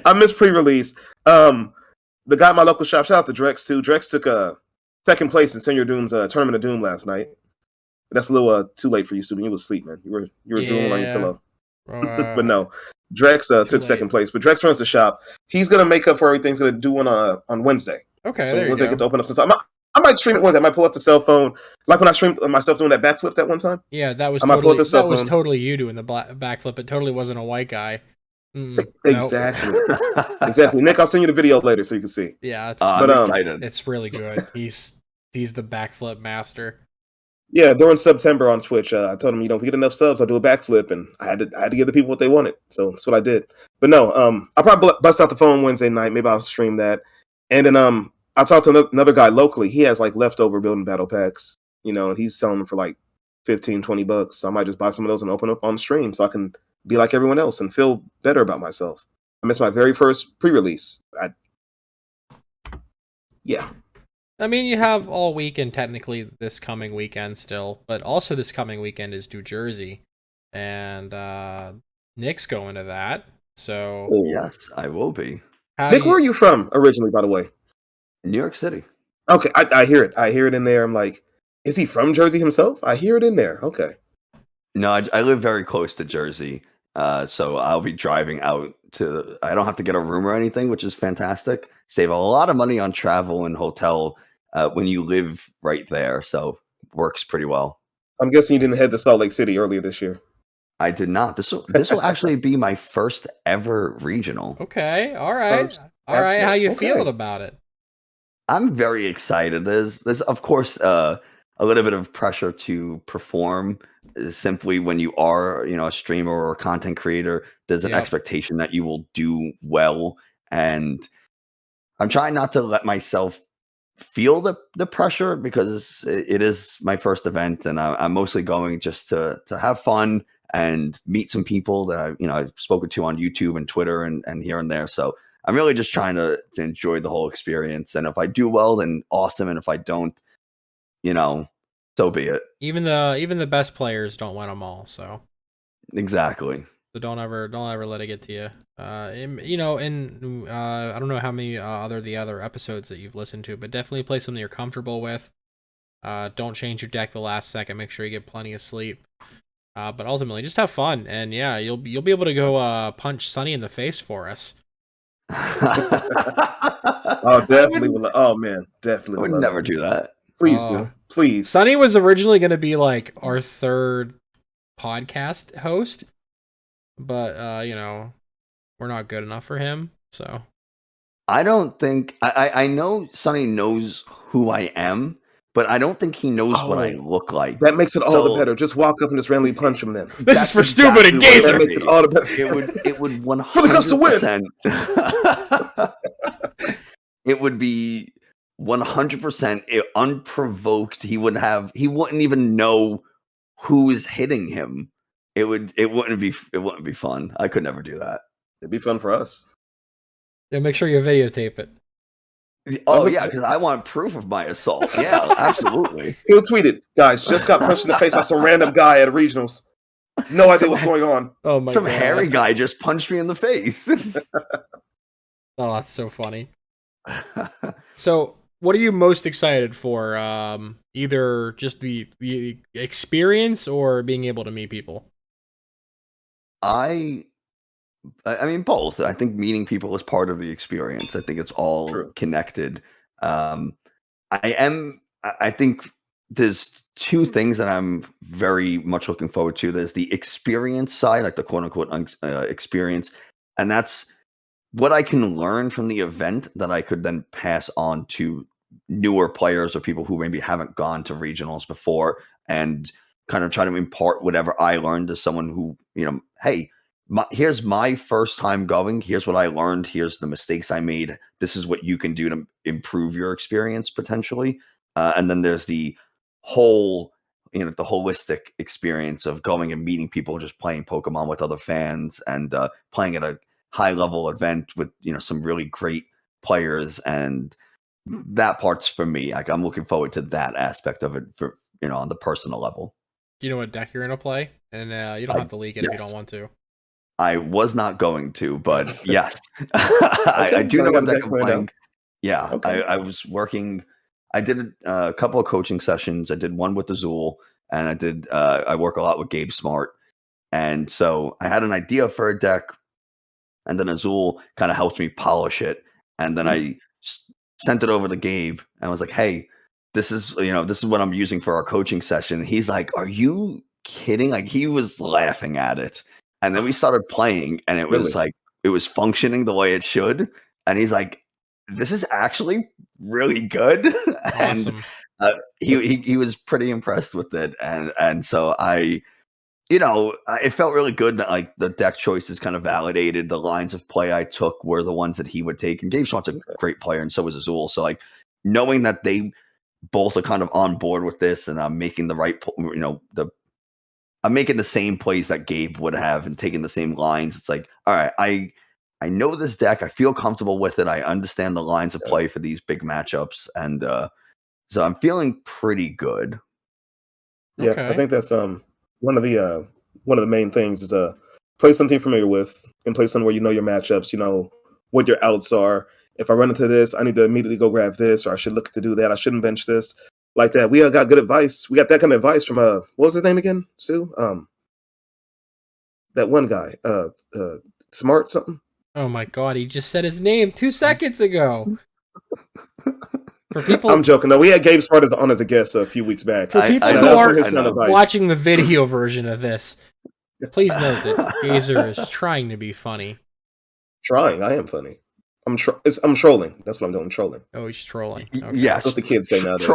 I missed pre-release. The guy at my local shop, shout out to Drex too. Drex took second place in Senior Doom's Tournament of Doom last night. That's a little too late for you, Subin. You was asleep, man. You were drooling on your pillow. But no, Drex took second place. But Drex runs the shop. He's gonna make up for everything. He's gonna do one on Wednesday. Okay, So there Wednesday you get go. to open up some stuff. I might stream it Wednesday. I might pull up the cell phone, like when I streamed myself doing that backflip that one time. Yeah, that was I might pull up the cell was phone. totally you doing the backflip. It totally wasn't a white guy. Exactly, Nope. exactly. Nick, I'll send you the video later so you can see. Yeah, it's I'm excited. it's really good. He's the backflip master. Yeah, during September on Twitch, I told him, if we get enough subs, I'll do a backflip, and I had to give the people what they wanted. So that's what I did. But no, I'll probably bust out the phone Wednesday night. Maybe I'll stream that, and then I'll talk to another guy locally. He has like leftover building battle packs, and he's selling them for like $15-$20. So I might just buy some of those and open up on stream so I can be like everyone else and feel better about myself. I missed my very first pre-release. Yeah. I mean, you have all weekend technically this coming weekend still, but also this coming weekend is New Jersey, and Nick's going to that. So Yes, I will be. Nick, where are you from originally, by the way? New York City. Okay, I hear it. I hear it in there. I'm like, is he from Jersey himself? I hear it in there. Okay. No, I live very close to Jersey, so I'll be driving out to. I don't have to get a room or anything, which is fantastic. Save a lot of money on travel and hotel when you live right there, so works pretty well. I'm guessing you didn't head to Salt Lake City earlier this year. I did not. This will actually be my first ever regional. Okay, all right, How you feeling about it? I'm very excited. There's of course a little bit of pressure to perform. Simply when you are a streamer or a content creator, there's an expectation that you will do well, and I'm trying not to let myself feel the pressure because it is my first event, and I'm mostly going just to have fun and meet some people that I've spoken to on YouTube and Twitter and here and there. So I'm really just trying to enjoy the whole experience. And if I do well, then awesome. And if I don't, so be it. Even the best players don't win them all. So exactly. So don't ever let it get to you. I don't know how many the other episodes that you've listened to, but definitely play something you're comfortable with. Don't change your deck the last second. Make sure you get plenty of sleep. But ultimately, just have fun, and yeah, you'll be able to go punch Sunny in the face for us. Oh, definitely. Definitely. I would never do that. Please do. Please. Sunny was originally going to be like our third podcast host, but we're not good enough for him. So I don't think I know Sunny knows who I am, but I don't think he knows what I look like. That makes it all the better. Just walk up and just randomly punch him then. This is for stupid and gazer. That makes it all the better. It would 100%. For the Gust to win. It would be 100% unprovoked. He wouldn't even know who is hitting him. It wouldn't be fun. I could never do that. It'd be fun for us. Yeah, make sure you videotape it. Oh yeah, because I want proof of my assault. Yeah, absolutely. He'll tweet it, guys. Just got punched in the face by some random guy at regionals. No idea what's going on. Oh my Some God. hairy guy just punched me in the face. Oh, that's so funny. So, what are you most excited for? Either just the experience or being able to meet people? I mean both. I think meeting people is part of the experience. I think it's all connected. I think there's two things that I'm very much looking forward to. There's the experience side, like the quote unquote experience, and that's what I can learn from the event that I could then pass on to newer players or people who maybe haven't gone to regionals before, and kind of try to impart whatever I learned to someone who, hey, here's my first time going. Here's what I learned. Here's the mistakes I made. This is what you can do to improve your experience potentially. And then there's the whole, the holistic experience of going and meeting people, just playing Pokemon with other fans and playing at a high level event with, some really great players and that part's for me. Like, I'm looking forward to that aspect of it for, on the personal level. Do you know what deck you're gonna play? And you don't have to leak it if you don't want to. I was not going to, but yes, Okay, I do so know got what the deck deck I'm planned playing. out. Yeah, Okay. I was working. I did a couple of coaching sessions. I did one with Azul, and I did. I work a lot with Gabe Smart, and so I had an idea for a deck, and then Azul kind of helped me polish it, and then I sent it over to Gabe, and I was like, "Hey, this is what I'm using for our coaching session." He's like, "Are you kidding?" Like, he was laughing at it, and then we started playing, and it was Really? like it was functioning the way it should, and he's like, "This is actually really good," and Awesome. he was pretty impressed with it, and so it felt really good that like the deck choices kind of validated the lines of play I took were the ones that he would take. And Gabe Swan's a great player, and so is Azul. So like knowing that they both are kind of on board with this, and I'm making the right, I'm making the same plays that Gabe would have and taking the same lines. It's like, all right, I know this deck. I feel comfortable with it. I understand the lines of play for these big matchups, and so I'm feeling pretty good. Yeah, I think that's one of the main things is play something you're familiar with and play something where you know your matchups, you know what your outs are. If I run into this, I need to immediately go grab this, or I should look to do that. I shouldn't bench this, like that. We got good advice. We got that kind of advice from what was his name again, Sue? That one guy, Smart something. Oh my god, he just said his name 2 seconds ago. For people, I'm joking. No, we had Gabe Smart on as a guest a few weeks back. For people who aren't watching the video version of this, please note that Gazer is trying to be funny. Trying, I am funny. I'm trolling. That's what I'm doing. I'm trolling. Oh, he's trolling. Okay. Yes, that's what the kids say nowadays.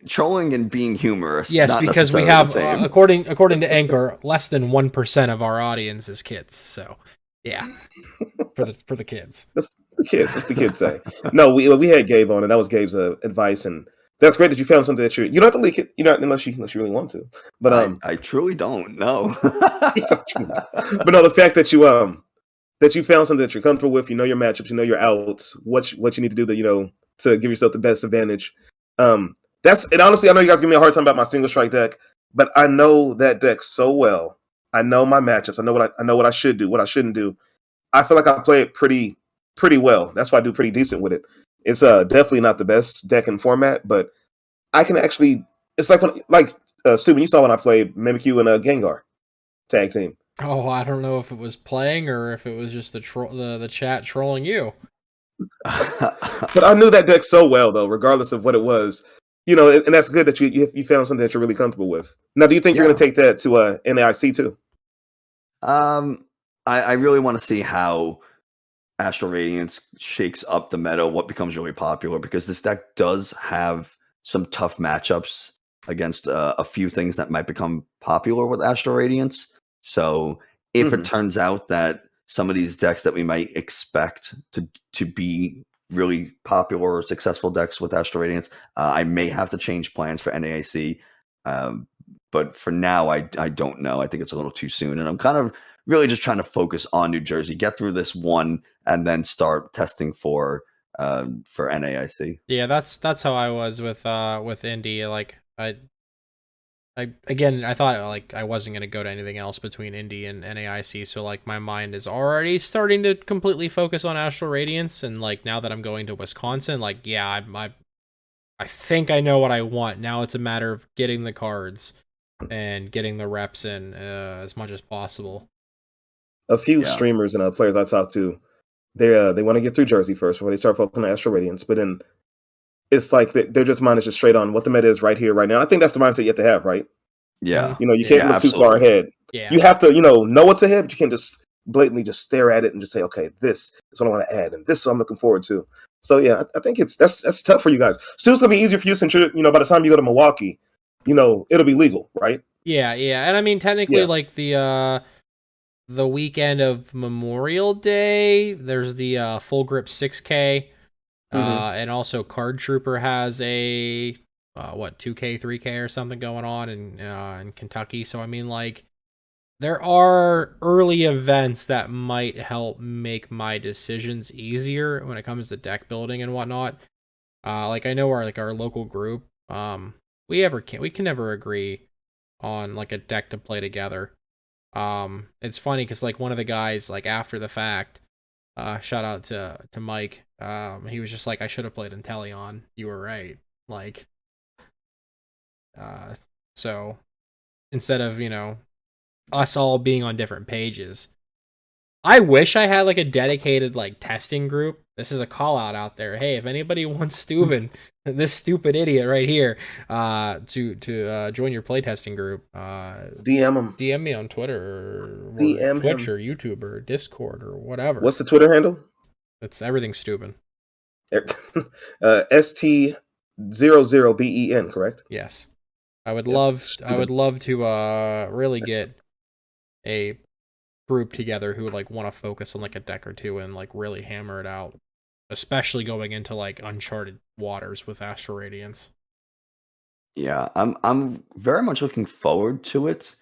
Trolling and being humorous. Yes, not because we have, according to Anchor, less than 1% of our audience is kids. So, yeah, for the kids. That's the kids. That's what the kids say. No, we had Gabe on, and that was Gabe's advice, and that's great that you found something that you don't have to leak it. You know, unless you really want to. But I truly don't know. But no, the fact that you found something that you're comfortable with, you know your matchups, you know your outs, what you need to do to give yourself the best advantage. That's it. Honestly, I know you guys give me a hard time about my single strike deck, but I know that deck so well. I know my matchups. I know what I should do, what I shouldn't do. I feel like I play it pretty well. That's why I do pretty decent with it. It's definitely not the best deck in format, but I can actually. It's like Sue, when you saw when I played Mimikyu and Gengar tag team. Oh, I don't know if it was playing or if it was just the chat trolling you. But I knew that deck so well, though, regardless of what it was. You know, and that's good that you found something that you're really comfortable with. Now, do you think you're going to take that to NAIC too? I really want to see how Astral Radiance shakes up the meta, what becomes really popular, because this deck does have some tough matchups against a few things that might become popular with Astral Radiance. So if it turns out that some of these decks that we might expect to be really popular or successful decks with Astral Radiance, I may have to change plans for NAIC. But for now, I don't know. I think it's a little too soon. And I'm kind of really just trying to focus on New Jersey, get through this one, and then start testing for NAIC. Yeah, that's how I was with Indy. Like I thought like I wasn't gonna go to anything else between Indy and NAIC, so like my mind is already starting to completely focus on Astral Radiance, and like now that I'm going to Wisconsin, like yeah, I think I know what I want. Now it's a matter of getting the cards and getting the reps in as much as possible. A few streamers and players I talk to, they want to get through Jersey first before they start focusing on Astral Radiance, but then it's like their just mind is just straight on what the meta is right here, right now. I think that's the mindset you have to have, right? Yeah. You know, you can't look too far ahead. Yeah. You have to, know what's ahead, but you can't just blatantly just stare at it and just say, okay, this is what I want to add, and this is what I'm looking forward to. So yeah, I think that's tough for you guys. Still, it's gonna be easier for you since you're, by the time you go to Milwaukee, it'll be legal, right? Yeah, and I mean technically, like the weekend of Memorial Day, there's the Full Grip 6K. And also Card Trooper has a 2K, 3K or something going on in Kentucky. So I mean, like, there are early events that might help make my decisions easier when it comes to deck building and whatnot. Like I know our local group, we can never agree on like a deck to play together. It's funny because like one of the guys like after the fact, shout out to Mike. He was just like, I should have played Inteleon. You were right. Like, uh, so instead of us all being on different pages, I wish I had like a dedicated like testing group. This is a call out there. Hey, if anybody wants Steuben, this stupid idiot right here, to join your playtesting group, DM him. DM me on Twitter or DM Twitch him. or YouTube or Discord or whatever. What's the Twitter handle? It's everything Steuben. ST00BEN, correct? Yes. I would love to really get a group together who would like want to focus on like a deck or two and like really hammer it out, especially going into like uncharted waters with Astral Radiance. Yeah, I'm very much looking forward to it,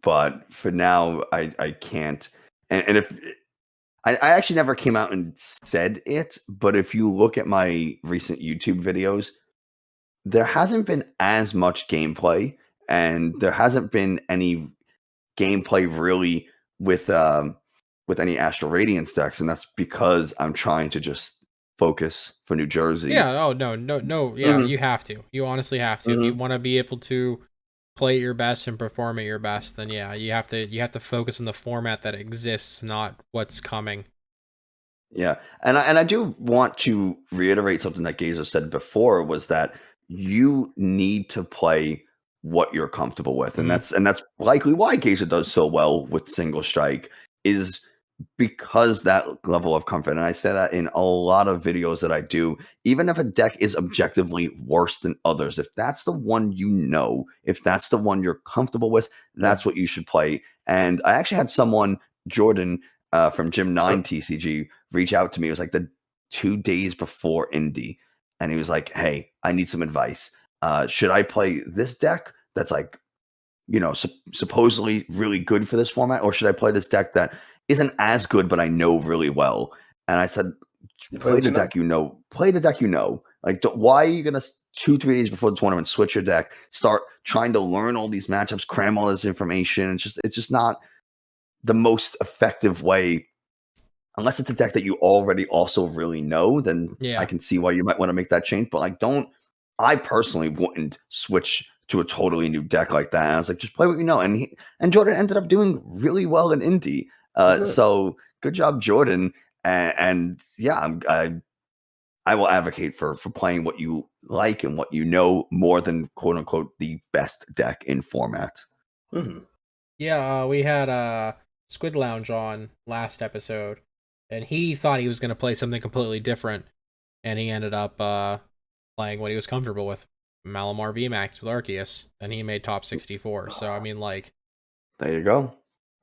but for now I can't. And if I actually never came out and said it, but if you look at my recent YouTube videos, there hasn't been as much gameplay, and there hasn't been any gameplay really with any Astral Radiance decks, and that's because I'm trying to just focus for New Jersey. Yeah. Oh no. Yeah, Mhm. you have to. You honestly have to. If you want to be able to play at your best and perform at your best, then yeah, you have to focus on the format that exists, not what's coming. Yeah, and I do want to reiterate something that Gazer said before, was that you need to play what you're comfortable with, and that's likely why Gazer does so well with single strike, is because that level of comfort. And I say that in a lot of videos that I do, even if a deck is objectively worse than others, if that's the one if that's the one you're comfortable with, that's what you should play. And I actually had someone, Jordan, from Gym 9 TCG, reach out to me. It was like the 2 days before Indy, and he was like, "Hey, I need some advice. Should I play this deck that's like, supposedly really good for this format, or should I play this deck that isn't as good but I know really well?" And I said, "Play the deck you know. Play the deck you know. Like, why are you gonna 2-3 days before the tournament switch your deck, start trying to learn all these matchups, cram all this information? It's just not the most effective way." Unless it's a deck that you already also really know, then Yeah. I can see why you might want to make that change. But like, I personally wouldn't switch to a totally new deck like that. And I was like, just play what you know. And Jordan ended up doing really well in Indy. So good job, Jordan. And yeah, I will advocate for playing what you like and what you know more than quote unquote the best deck in format. Mm-hmm. Yeah, we had Squid Lounge on last episode, and he thought he was going to play something completely different, and he ended up playing what he was comfortable with, Malamar VMAX with Arceus, and he made top 64. So I mean, like, there you go.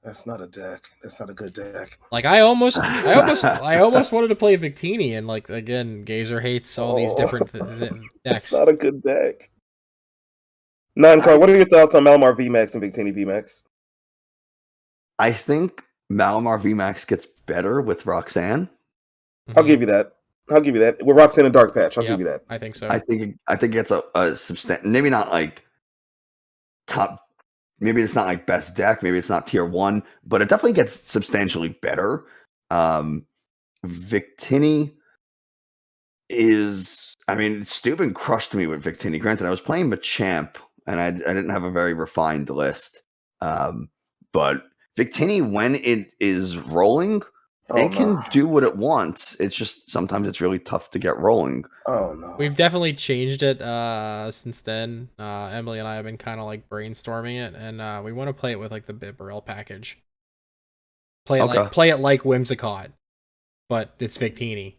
That's not a deck. That's not a good deck. Like I almost wanted to play Victini, and like again, Gazer hates all these different decks. That's not a good deck. Nine-Car, what are your thoughts on Malamar VMAX and Victini VMAX? I think Malamar VMAX gets better with Roxanne. I'll give you that. With Roxanne and Dark Patch, I'll give you that. I think so. I think it's a substantial, maybe not like top, maybe it's not like best deck, maybe it's not tier 1, but it definitely gets substantially better. Victini is, I mean, Steuben crushed me with Victini. Granted, I was playing Machamp, and I didn't have a very refined list. But Victini, when it is rolling, it can do what it wants. It's just sometimes it's really tough to get rolling. Oh no. We've definitely changed it since then. Emily and I have been kind of like brainstorming it, and we want to play it with like the Bibarel package. Play it like Whimsicott, but it's Victini.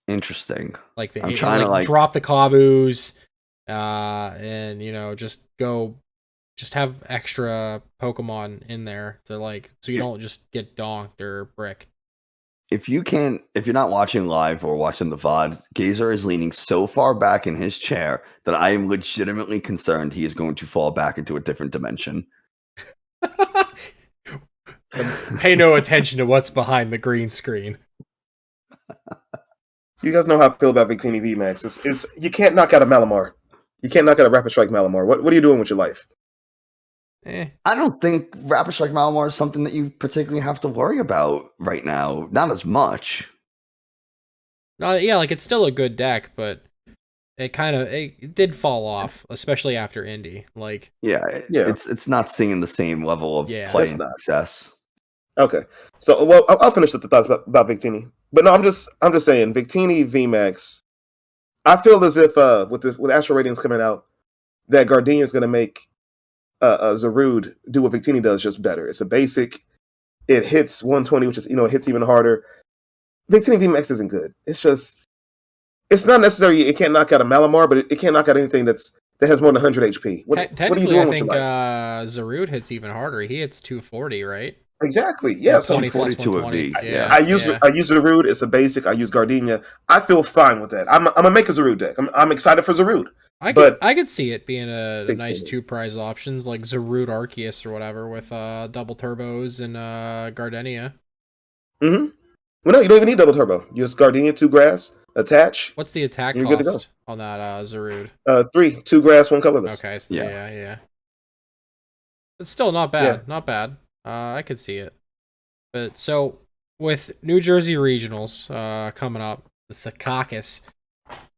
Interesting. Like I'm trying to like drop the Kabus, and just have extra Pokemon in there to like, so you don't just get donked or brick. If you're not watching live or watching the VOD, Gazer is leaning so far back in his chair that I am legitimately concerned he is going to fall back into a different dimension. Pay no attention to what's behind the green screen. You guys know how I feel about Victini VMAX. It's you can't knock out a Malamar. You can't knock out a Rapid Strike Malamar. What are you doing with your life? I don't think Rapid Strike Malamar is something that you particularly have to worry about right now. Not as much. Yeah, like it's still a good deck, but it did fall off, especially after Indy. Like, yeah, it's not seeing the same level of play and success. Okay, so well, I'll finish with the thoughts about Victini, but no, I'm just saying Victini VMAX. I feel as if with Astral Radiance coming out, that Gardenia is going to make Zarude do what Victini does, just better. It's a basic. It hits 120, which is it hits even harder. Victini VMAX isn't good. It's not necessary. It can't knock out a Malamar, but it can't knock out anything that has more than 100 HP. What are you doing with your life? Zarude hits even harder. He hits 240, right? Exactly. Yeah. So 242 would be. Yeah. I use Zarude. It's a basic. I use Gardenia. I feel fine with that. I'm gonna make a Zarude deck. I'm excited for Zarude. I could see it being a nice 2 prize options like Zarude Arceus or whatever with double turbos and Gardenia. Mm-hmm. Well, no, you don't even need double turbo. You just Gardenia, 2 grass, attach. What's the attack cost on that Zarude? 3, 2 grass, 1 colorless. Okay, so yeah. It's still not bad. Not bad. I could see it. But so with New Jersey regionals coming up, the Secaucus.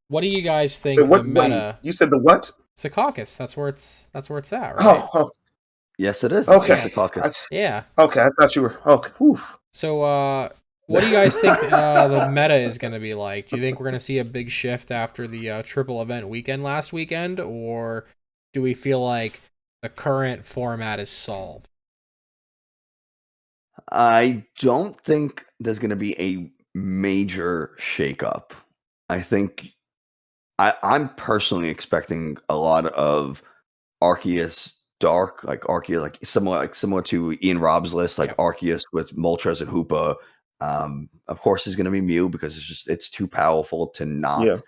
What do you guys think the meta? You said the what? Secaucus. That's where it's at, right? Oh. Yes, it is. Okay. Secaucus. Yeah. Okay, I thought you were. Okay. Oof. So, what do you guys think the meta is going to be like? Do you think we're going to see a big shift after the triple event weekend last weekend, or do we feel like the current format is solved? I don't think there's going to be a major shakeup. I think I'm personally expecting a lot of Arceus Dark, like Arceus, like similar to Ian Robb's list, like Arceus with Moltres and Hoopa. Of course, is going to be Mew because it's too powerful to not. Yeah.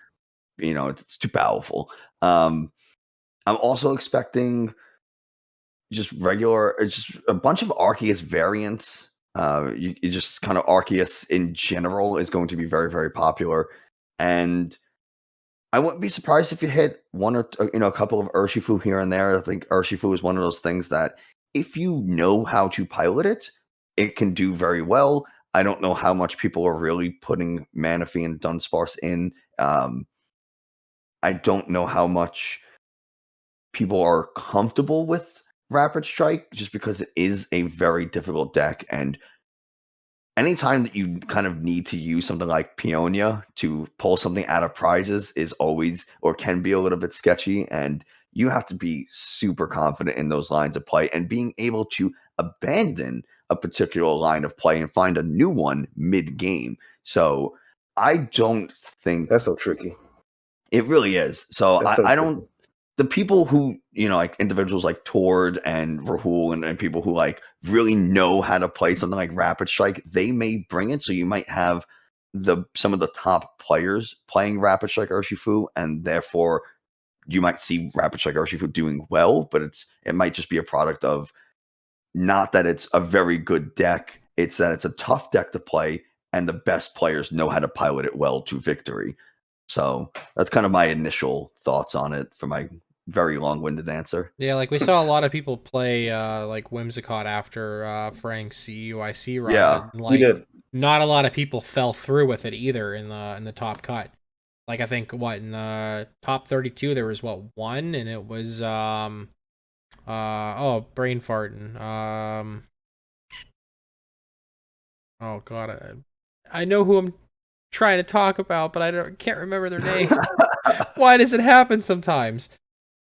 It's too powerful. I'm also expecting just a bunch of Arceus variants. You just kind of Arceus in general is going to be very, very popular, and I wouldn't be surprised if you hit one or a couple of Urshifu here and there. I think Urshifu is one of those things that if you know how to pilot it, it can do very well. I don't know how much people are really putting Manaphy and Dunsparce in. I don't know how much people are comfortable with Rapid Strike just because it is a very difficult deck, and anytime that you kind of need to use something like Peonia to pull something out of prizes is always or can be a little bit sketchy, and you have to be super confident in those lines of play and being able to abandon a particular line of play and find a new one mid-game. So I don't think that's so tricky. It really is. So I don't. The people who, like individuals like Tord and Rahul and people who like really know how to play something like Rapid Strike, they may bring it. So you might have some of the top players playing Rapid Strike Urshifu, and therefore you might see Rapid Strike Urshifu doing well, but it might just be a product of not that it's a very good deck, it's that it's a tough deck to play, and the best players know how to pilot it well to victory. So that's kind of my initial thoughts on it for my very long-winded answer. Yeah, like we saw a lot of people play like Whimsicott after Frank's CUIC run. Yeah, but, like, not a lot of people fell through with it either in the top cut. Like I think in the top 32 there was one, and it was brain farting. Oh god, I know who I'm trying to talk about, but I can't remember their name. Why does it happen sometimes?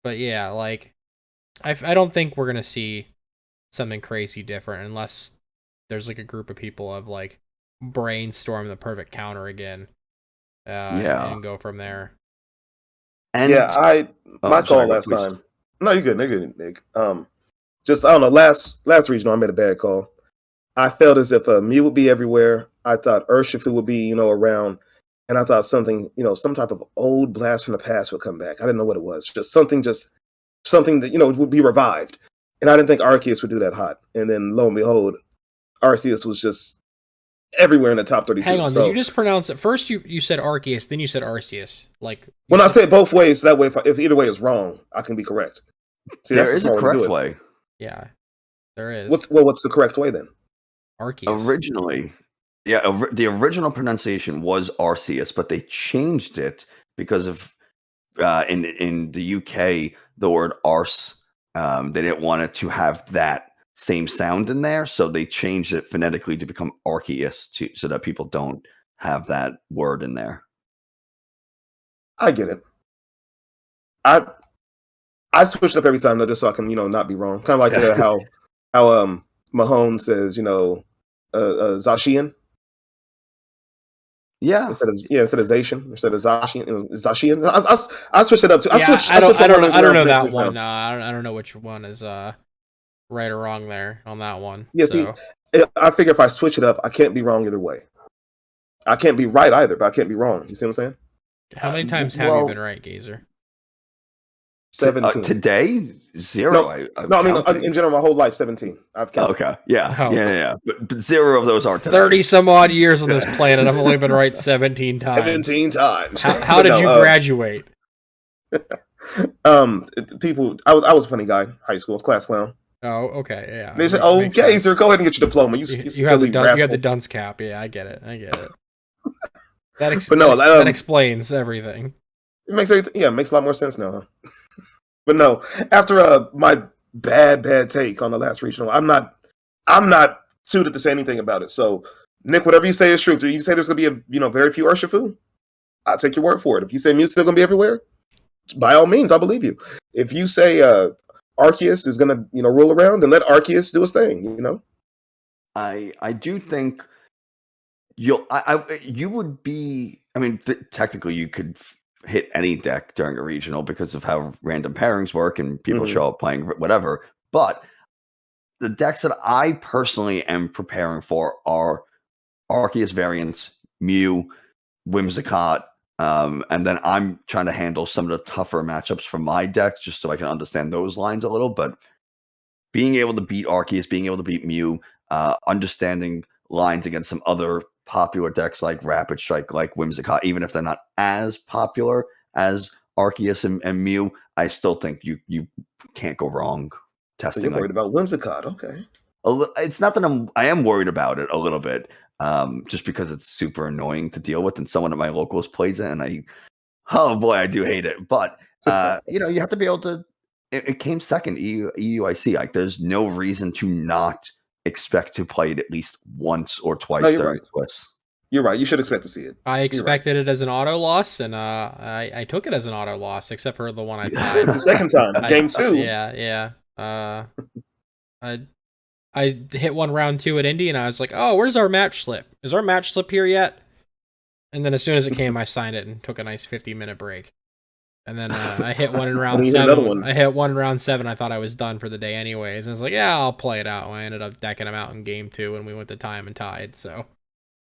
But yeah, like I don't think we're gonna see something crazy different unless there's like a group of people of like brainstorm the perfect counter again. And go from there. And my call last time. No, you're good. You're good, Nick. Just I don't know. Last regional, I made a bad call. I felt as if Mew would be everywhere. I thought Urshifu would be, around, and I thought something, some type of old blast from the past would come back. I didn't know what it was. Just something that would be revived. And I didn't think Arceus would do that hot. And then lo and behold, Arceus was just, everywhere in the top 32. Hang on, so, did you just pronounce it? First you said Arceus, then you said Arceus. Like, when I say it both ways, that way if either way is wrong, I can be correct. See, There that's the is a smart way to do correct it. way. yeah, there is. What's the correct way then? Arceus. Originally, the original pronunciation was Arceus, but they changed it because of in the UK the word arse. They didn't want it to have that same sound in there, so they changed it phonetically to become Arceus, so that people don't have that word in there. I get it. I switch it up every time though, just so I can not be wrong. Kind of like how Mahone says Zashian. Yeah, instead of Zacian, instead of Zashian. I switched it up too. Yeah, I don't know that one. I don't know which one is right or wrong there on that one. Yeah, so. See, I figure if I switch it up, I can't be wrong either way. I can't be right either, but I can't be wrong. You see what I'm saying? How many times have you been right, Gazer? 17. Today, 0. I mean, in general, my whole life, 17. I've counted. Okay, yeah. But 0 of those are today. 30 some odd years on this planet. I've only been right 17 times. 17 times. How did you graduate? People, I was a funny guy, high school, class clown. Oh, okay, yeah. They said, "Oh, Gazer, go ahead and get your diploma." You have the dunce cap. Yeah, I get it. That explains everything. It makes makes a lot more sense now, huh? But no, after my bad take on the last regional, I'm not suited to say anything about it. So, Nick, whatever you say is true. If you say there's going to be a very few Urshifu, I'll take your word for it. If you say Mew's still going to be everywhere, by all means, I'll believe you. If you say Arceus is going to rule around, then let Arceus do his thing. I do think you would be. I mean, technically, you could hit any deck during a regional because of how random pairings work and people show up playing whatever. But the decks that I personally am preparing for are Arceus variants, Mew, Whimsicott, and then I'm trying to handle some of the tougher matchups for my decks just so I can understand those lines a little. But being able to beat Arceus, being able to beat Mew, understanding lines against some other popular decks like Rapid Strike, like Whimsicott, even if they're not as popular as Arceus and Mew, I still think you can't go wrong testing. So you're worried about Whimsicott, okay? It's not that I am worried about it a little bit, just because it's super annoying to deal with, and someone at my locals plays it, and oh boy, I do hate it. But you have to be able to. It came second EUIC. Like, there's no reason to not expect to play it at least once or twice during Swiss. You're right. You should expect to see it. I expected it as an auto loss, and I took it as an auto loss, except for the one I tied. The second time, game 2. Yeah. I hit one round 2 at Indy, and I was like, "Oh, where's our match slip? Is our match slip here yet?" And then as soon as it came, I signed it and took a nice 50-minute break. And then I hit one in round 7. I hit one in round 7. I thought I was done for the day anyways. And I was like, yeah, I'll play it out. And I ended up decking him out in game 2, and we went to time and tied. So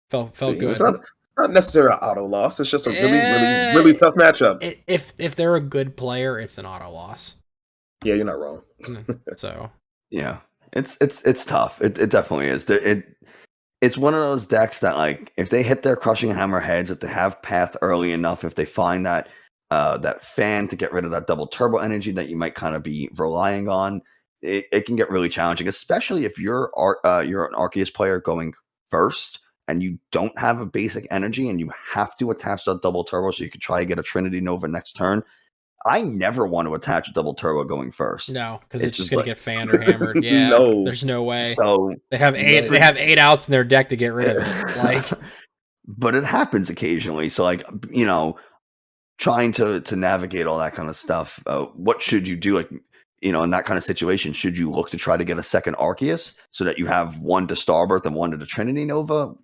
felt good. It's not necessarily an auto loss. It's just a really tough matchup. If they're a good player, it's an auto loss. Yeah, you're not wrong. So yeah, it's tough. It definitely is. It's one of those decks that, like, if they hit their crushing hammer heads, if they have path early enough, if they find that fan to get rid of that double turbo energy that you might kind of be relying on, it can get really challenging, especially if you're an Arceus player going first and you don't have a basic energy and you have to attach that double turbo so you could try to get a Trinity Nova next turn. I never want to attach a double turbo going first. No, because it's just gonna get fanned or hammered. Yeah, there's no way. So they have 8 outs in their deck to get rid of it. Like, but it happens occasionally. So, like, trying to navigate all that kind of stuff. What should you do? Like, in that kind of situation, should you look to try to get a second Arceus so that you have one to Starbirth and one to the Trinity Nova?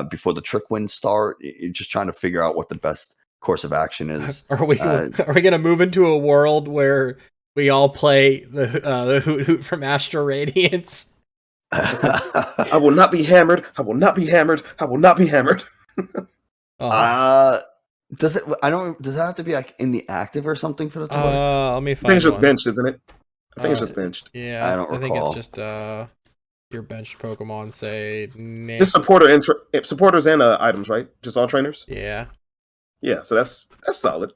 Before the trick wins start, you're just trying to figure out what the best course of action is. Are we gonna move into a world where we all play the Hoot Hoot from Astro Radiance? I will not be hammered. I will not be hammered. I will not be hammered. Does it have to be like in the active or something for the toy? Let me find. I think it's just benched, isn't it? I think it's just benched. Yeah, I don't recall. I think it's just your benched Pokemon say nah. This supporters and items, right? Just all trainers. Yeah. Yeah, so that's solid.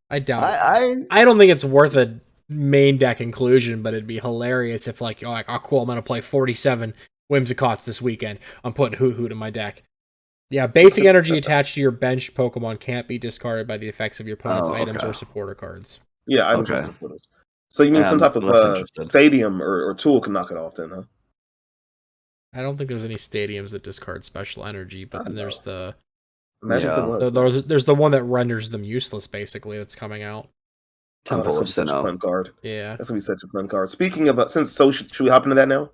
I doubt it. I don't think it's worth a main deck inclusion, but it'd be hilarious if like, oh cool, I'm gonna play 47 Whimsicots this weekend. I'm putting Hoot in my deck. Yeah, basic energy attached to your benched Pokemon can't be discarded by the effects of your opponent's items or supporter cards. Yeah, items and supporters. So you mean some type of stadium or tool can knock it off then, huh? I don't think there's any stadiums that discard special energy, but then there's the Imagine there was. There's the one that renders them useless, basically, that's coming out. Oh, that's gonna be such a fun card. Yeah, that's gonna be such a fun card. Speaking of, should we hop into that now?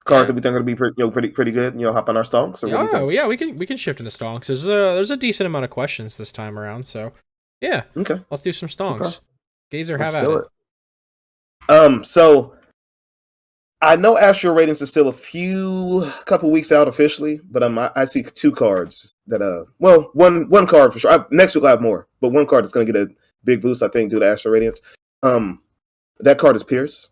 Cards that we think are gonna be pretty good. Hop on our stonks. Yeah, we can shift into stonks. There's a decent amount of questions this time around, so yeah. Okay, let's do some stonks. Okay. Gazer, have at it. So I know Astral Radiance is still a couple weeks out officially, but I see 2 cards that one card for sure. Next week I'll have more, but one card that's gonna get a big boost, I think, due to Astral Radiance. That card is Pierce.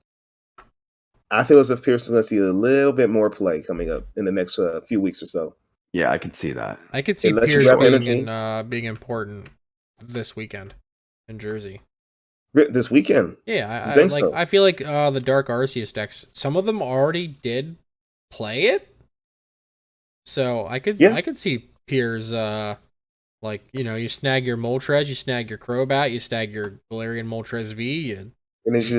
I feel as if Pierce is going to see a little bit more play coming up in the next few weeks or so. Yeah, I can see that. I could see Pierce being important this weekend in Jersey. This weekend? Yeah, I feel like the Dark Arceus decks, some of them already did play it. So I could see Pierce you snag your Moltres, you snag your Crobat, you snag your Galarian Moltres V,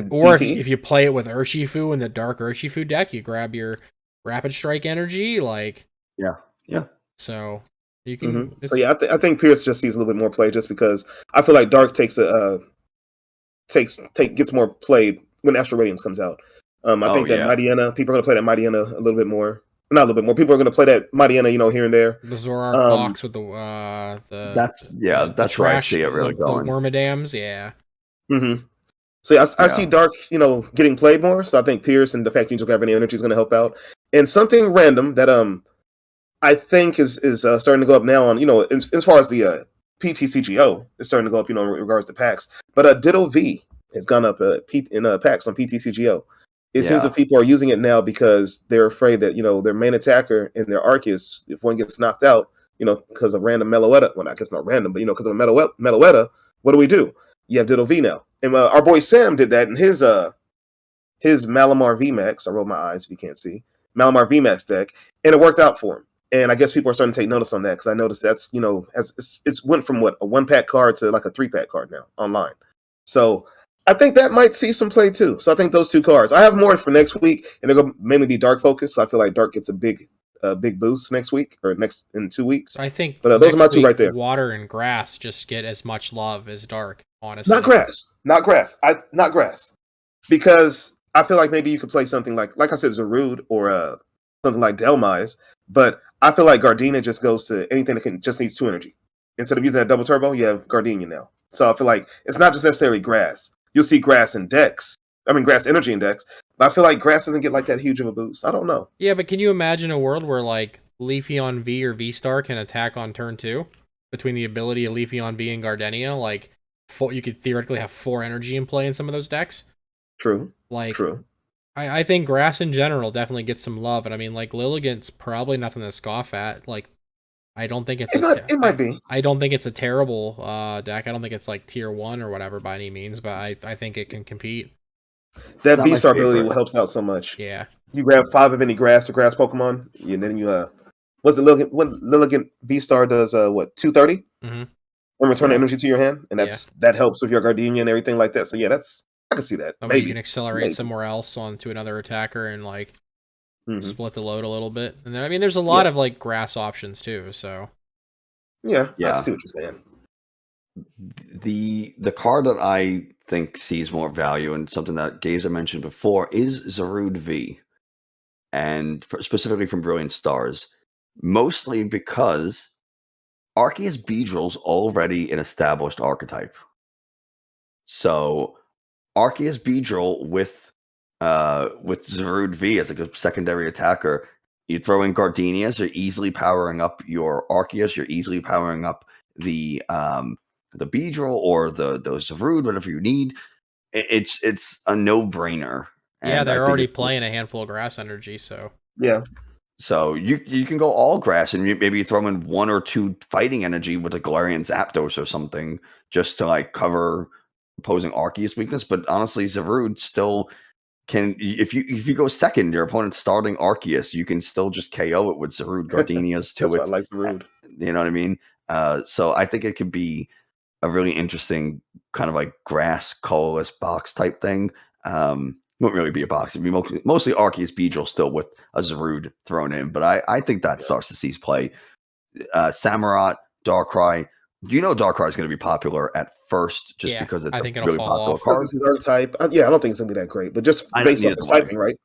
or if you play it with Urshifu in the Dark Urshifu deck, you grab your Rapid Strike energy, yeah. So you can. So yeah, I think Pierce just sees a little bit more play, just because I feel like Dark gets more played when Astral Radiance comes out. I think that Mightyena, people are going to play that Mightyena a little bit more. Not a little bit more. People are going to play that Mightyena, here and there. The Zoroark box with that's where I see it really going. The Wormadams, yeah. Mm-hmm. So yeah, I see Dark, getting played more. So I think Pierce and the fact you don't have any energy is going to help out. And something random that I think is starting to go up now on as far as the PTCGO is starting to go up, in regards to packs. But Ditto V has gone up in packs on PTCGO. It seems that people are using it now because they're afraid that their main attacker and their Arceus, if one gets knocked out, because of random Meloetta. Well, I guess not random, but because of a Meloetta, what do? You have Ditto V now. And our boy Sam did that in his Malamar VMAX. I rolled my eyes if you can't see. Malamar VMAX deck, and it worked out for him. And I guess people are starting to take notice on that, because I noticed that's, it's went from a 1-pack card to like a 3-pack card now online. So I think that might see some play too. So I think those 2 cards. I have more for next week, and they're going to mainly be Dark focused. So I feel like Dark gets a big boost next week or in 2 weeks. I think, but those are my 2 right there. Water and Grass just get as much love as Dark. Honestly, not grass, because I feel like maybe you could play something like I said, Zarude or something like Delmise, but I feel like Gardenia just goes to anything that just needs 2 energy. Instead of using that double turbo, you have Gardenia now. So I feel like it's not just necessarily grass. You'll see grass energy in decks, but I feel like grass doesn't get like that huge of a boost. I don't know. Yeah, but can you imagine a world where like Leafeon V or V-Star can attack on turn 2 between the ability of Leafeon V and Gardenia? Like, you could theoretically have 4 energy in play in some of those decks. True. I think grass in general definitely gets some love, and I mean, like, Lilligant's probably nothing to scoff at. Like, I don't think it might be. I don't think it's a terrible deck. I don't think it's like tier 1 or whatever by any means, but I think it can compete. That V-Star ability helps out so much. Yeah. You grab 5 of any grass or grass Pokemon, and then you what's it Lilligant V-Star does 230? Mm-hmm. And return energy to your hand, and that helps with your Gardenia and everything like that. So yeah, I can see that. Maybe you can accelerate somewhere else onto another attacker and like split the load a little bit. And then, I mean, there's a lot of like grass options too. So yeah, I can see what you're saying. The card that I think sees more value, and something that Gazer mentioned before, is Zarude V, and specifically from Brilliant Stars, mostly because Arceus Beedrill's already an established archetype. So Arceus Beedrill with Zarude V as like a secondary attacker, you throw in Gardenias, you're easily powering up your Arceus, you're easily powering up the Beedrill or the Zarude, whatever you need. It's a no-brainer Yeah, And I they're think already it's playing a handful of grass energy, so Yeah. so you can go all grass and maybe throw in 1 or 2 fighting energy with a Galarian Zapdos or something just to like cover opposing Arceus weakness. But honestly, Zarude still can. If you go second, your opponent's starting Arceus, you can still just KO it with Zarude Gardenias to That's why I it. like the rude. You know what I mean? So I think it could be a really interesting kind of like grass colorless box type thing. Won't really be a box. It'd be mostly Arceus Beedrill still with a Zarude thrown in, but I think that starts to cease play. Samurott, Darkrai. You know Darkrai is going to be popular at first just because it's I a think it'll really fall popular off. card. Because it's an type. Yeah, I don't think it's gonna be that great, but just I based don't off need the it to typing, right?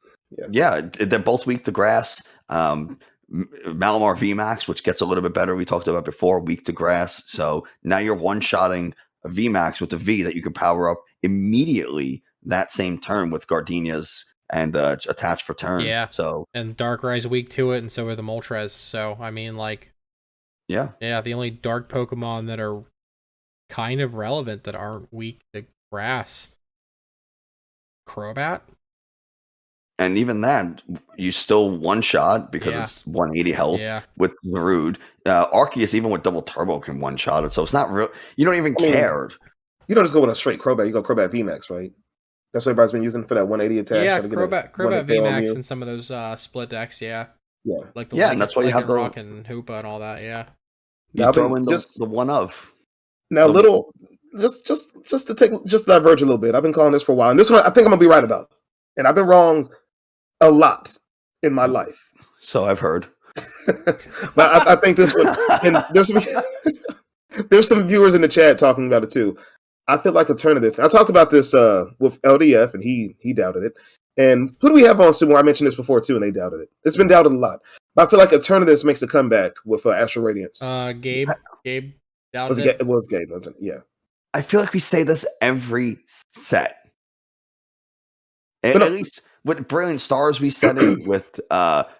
Yeah, they're both weak to grass. Malamar VMAX, which gets a little bit better. We talked about before, weak to grass. So now you're one-shotting a VMAX with a V that you can power up immediately that same turn with Gardenias and attach for turn. Yeah. So And Darkrai's weak to it, and so are the Moltres. So I mean, like, yeah, the only dark Pokemon that are kind of relevant that aren't weak to grass. Crobat? and even that you still one shot because it's 180 health with Zarude. Arceus, even with double turbo, can one shot it. So it's not real. You don't even care. You don't just go with a straight Crobat. You go Crobat VMAX, right? That's what everybody's been using for that 180 attack. Yeah, Crobat VMAX and some of those split decks, Yeah. Like the and that's why you have Rock and Hoopa and all that, yeah. You throw in the one of. Now, just to diverge a little bit. I've been calling this for a while, and this one I think I'm gonna be right about. And I've been wrong a lot in my life. So I've heard. But I think this one, and there's some viewers in the chat talking about it too. I feel like Eternatus. I talked about this with LDF, and he doubted it. And who do we have on Sumo? I mentioned this before too, and they doubted it. It's been doubted a lot. But I feel like Eternatus makes a comeback with Astral Radiance. Gabe doubted it. It was Gabe, wasn't it? Yeah. I feel like we say this every set. At least with Brilliant Stars, we said it. With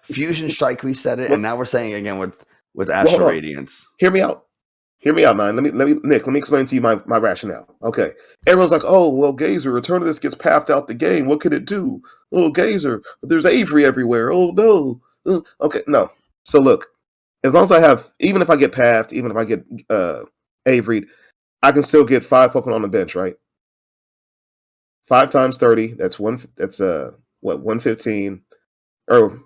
Fusion Strike, we said it, and now we're saying it again with Astral Radiance. Hear me out, Nine. Let me explain to you my rationale. Okay, everyone's like, oh well, Gazer, Eternatus gets pathed out the game. What could it do? Oh, Gazer, there's Avery everywhere. Oh no. Okay, no. So look, as long as I have, even if I get pathed, even if I get Avery, I can still get 5 Pokemon on the bench, right? 5 times 30. That's 115. Or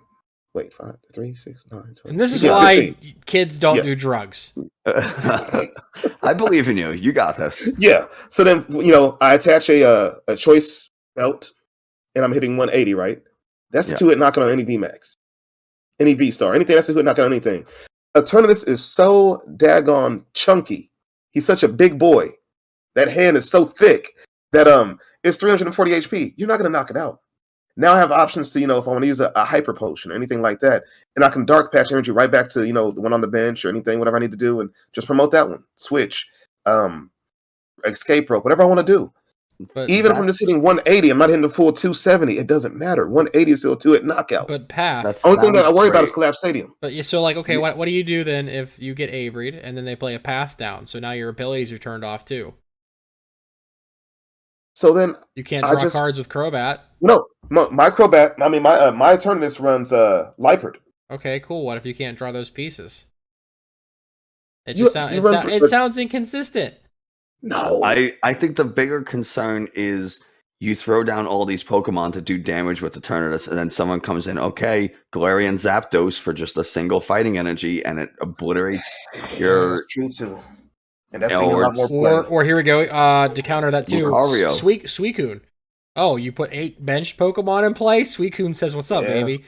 wait, 5, 3, 6, 9, 12. And this is why 15. Kids don't do drugs. I believe in you. You got this. Yeah. So then, I attach a choice belt, and I'm hitting 180, right? That's a 2-hit knockout on any VMAX, any V-Star, anything that's a 2-hit knockout on anything. Eternatus is so daggone chunky. He's such a big boy. That hand is so thick that it's 340 HP. You're not going to knock it out. Now I have options to, if I want to use a hyper potion or anything like that, and I can dark patch energy right back to, the one on the bench or anything, whatever I need to do, and just promote that one. Switch, escape rope, whatever I want to do. But even if I'm just hitting 180, I'm not hitting the full 270. It doesn't matter. 180 is still a 2-hit knockout. But path. Only thing that I worry about is Collapse Stadium. But so okay, what do you do then if you get Avery'd and then they play a path down? So now your abilities are turned off too. So then you can't draw cards with Crobat. No, my Crobat. I mean, my Eternatus runs Liepard. Okay, cool. What if you can't draw those pieces? It just sounds inconsistent. No, I think the bigger concern is you throw down all these Pokemon to do damage with Eternatus, and then someone comes in, okay, Galarian Zapdos for just a single fighting energy, and it obliterates your. That's true too. And that's a lot more play. Or here we go. To counter that too, Suicune. Oh, you put 8 bench Pokemon in play. Suicune says, "What's up, baby?"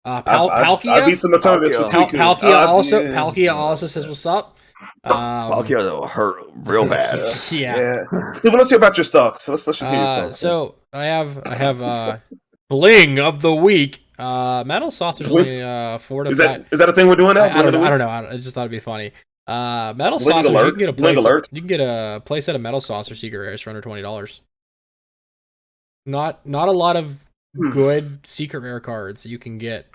Palkia. I beat some Eternatus with Suicune. Palkia also says, "What's up?" Palkia hurt real bad. Yeah. Let's hear about your stocks. Let's just hear your stocks. So I have Bling of the week. Metal Saucer's only 4 to 5. Is that a thing we're doing now? I don't know. I just thought it'd be funny. Metal Saucers, you can get a playset of Metal Saucer Secret Rares for under $20. Not a lot of good Secret Rare cards. You can get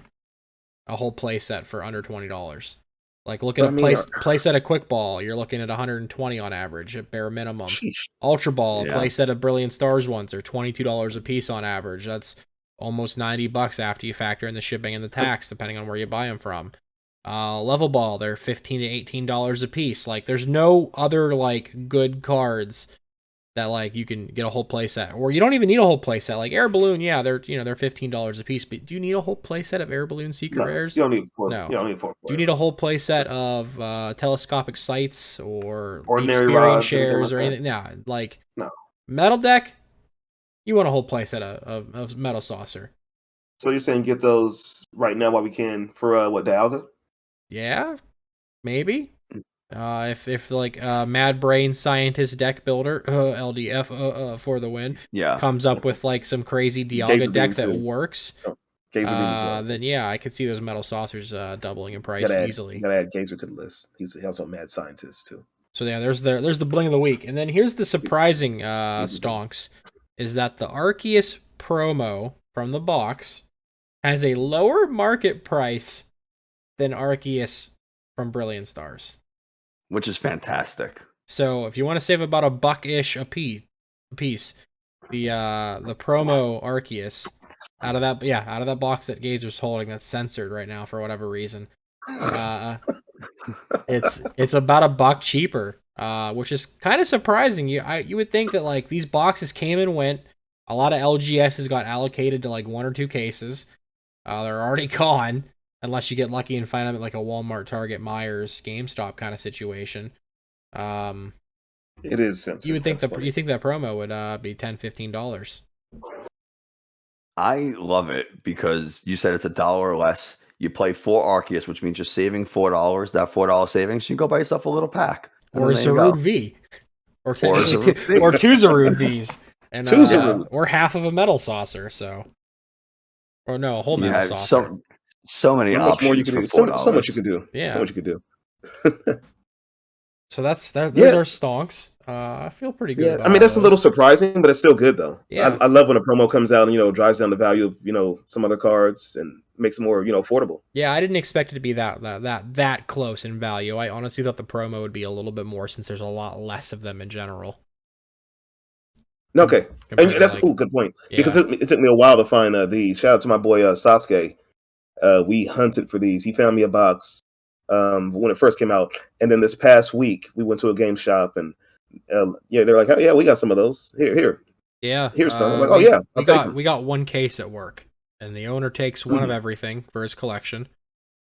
a whole playset for under $20. Like look at playset of Quick Ball, you're looking at 120 on average at bare minimum. Sheesh. Ultra Ball, playset of Brilliant Stars ones are $22 a piece on average. That's almost $90 after you factor in the shipping and the tax, depending on where you buy them from. Level Ball, they're $15 to $18 a piece. Like, there's no other like good cards that like you can get a whole playset, or you don't even need a whole playset. Like Air Balloon, yeah, they're $15 a piece, but do you need a whole playset of Air Balloon Secret Rares? You don't need four. No. You don't need four. Do you need a whole playset of telescopic sights or Ordinary Experian rods, shares like or that? anything? Yeah, like No. Metal Deck, you want a whole playset of Metal Saucer. So you're saying get those right now while we can for what, Dialga? Yeah, maybe. If like Mad Brain Scientist Deck Builder LDF for the win comes up with like some crazy Dialga deck that works, then yeah, I could see those Metal Saucers doubling in price easily. You gotta add Gazer to the list. He's also a mad scientist too. So yeah, there's the bling of the week, and then here's the surprising stonks, is that the Arceus promo from the box has a lower market price than Arceus from Brilliant Stars, which is fantastic. So if you want to save about $1-ish a piece, the promo Arceus out of that box that Gazer's holding that's censored right now for whatever reason, it's about $1 cheaper, which is kind of surprising. You would think that like these boxes came and went. A lot of LGSs got allocated to like 1 or 2 cases. They're already gone unless you get lucky and find them at like a Walmart, Target, Myers, GameStop kind of situation. It is censored. You would think you think that promo would be $10-15. I love it because you said it's $1 or less. You play 4 Arceus, which means you're saving $4. That $4 savings, you go buy yourself a little pack. Or a Zarude V. Or 2 Zarude Vs. And, or half of a Metal Saucer, so. Or no, a whole Metal Saucer. So many options more you can do. So much you can do. Yeah. So much you can do. So those are stonks. I feel pretty good about I mean, that's a little surprising, but it's still good, though. Yeah. I love when a promo comes out and, drives down the value of, some other cards and makes it more, affordable. Yeah, I didn't expect it to be that close in value. I honestly thought the promo would be a little bit more since there's a lot less of them in general. Okay. And that's a good point. Yeah. Because it took me a while to find these. Shout out to my boy Sasuke. We hunted for these. He found me a box when it first came out. And then this past week, we went to a game shop and they're like, oh, yeah, we got some of those. Here. Yeah. Here's some. I'm like, oh, yeah. We got 1 case at work, and the owner takes one of everything for his collection.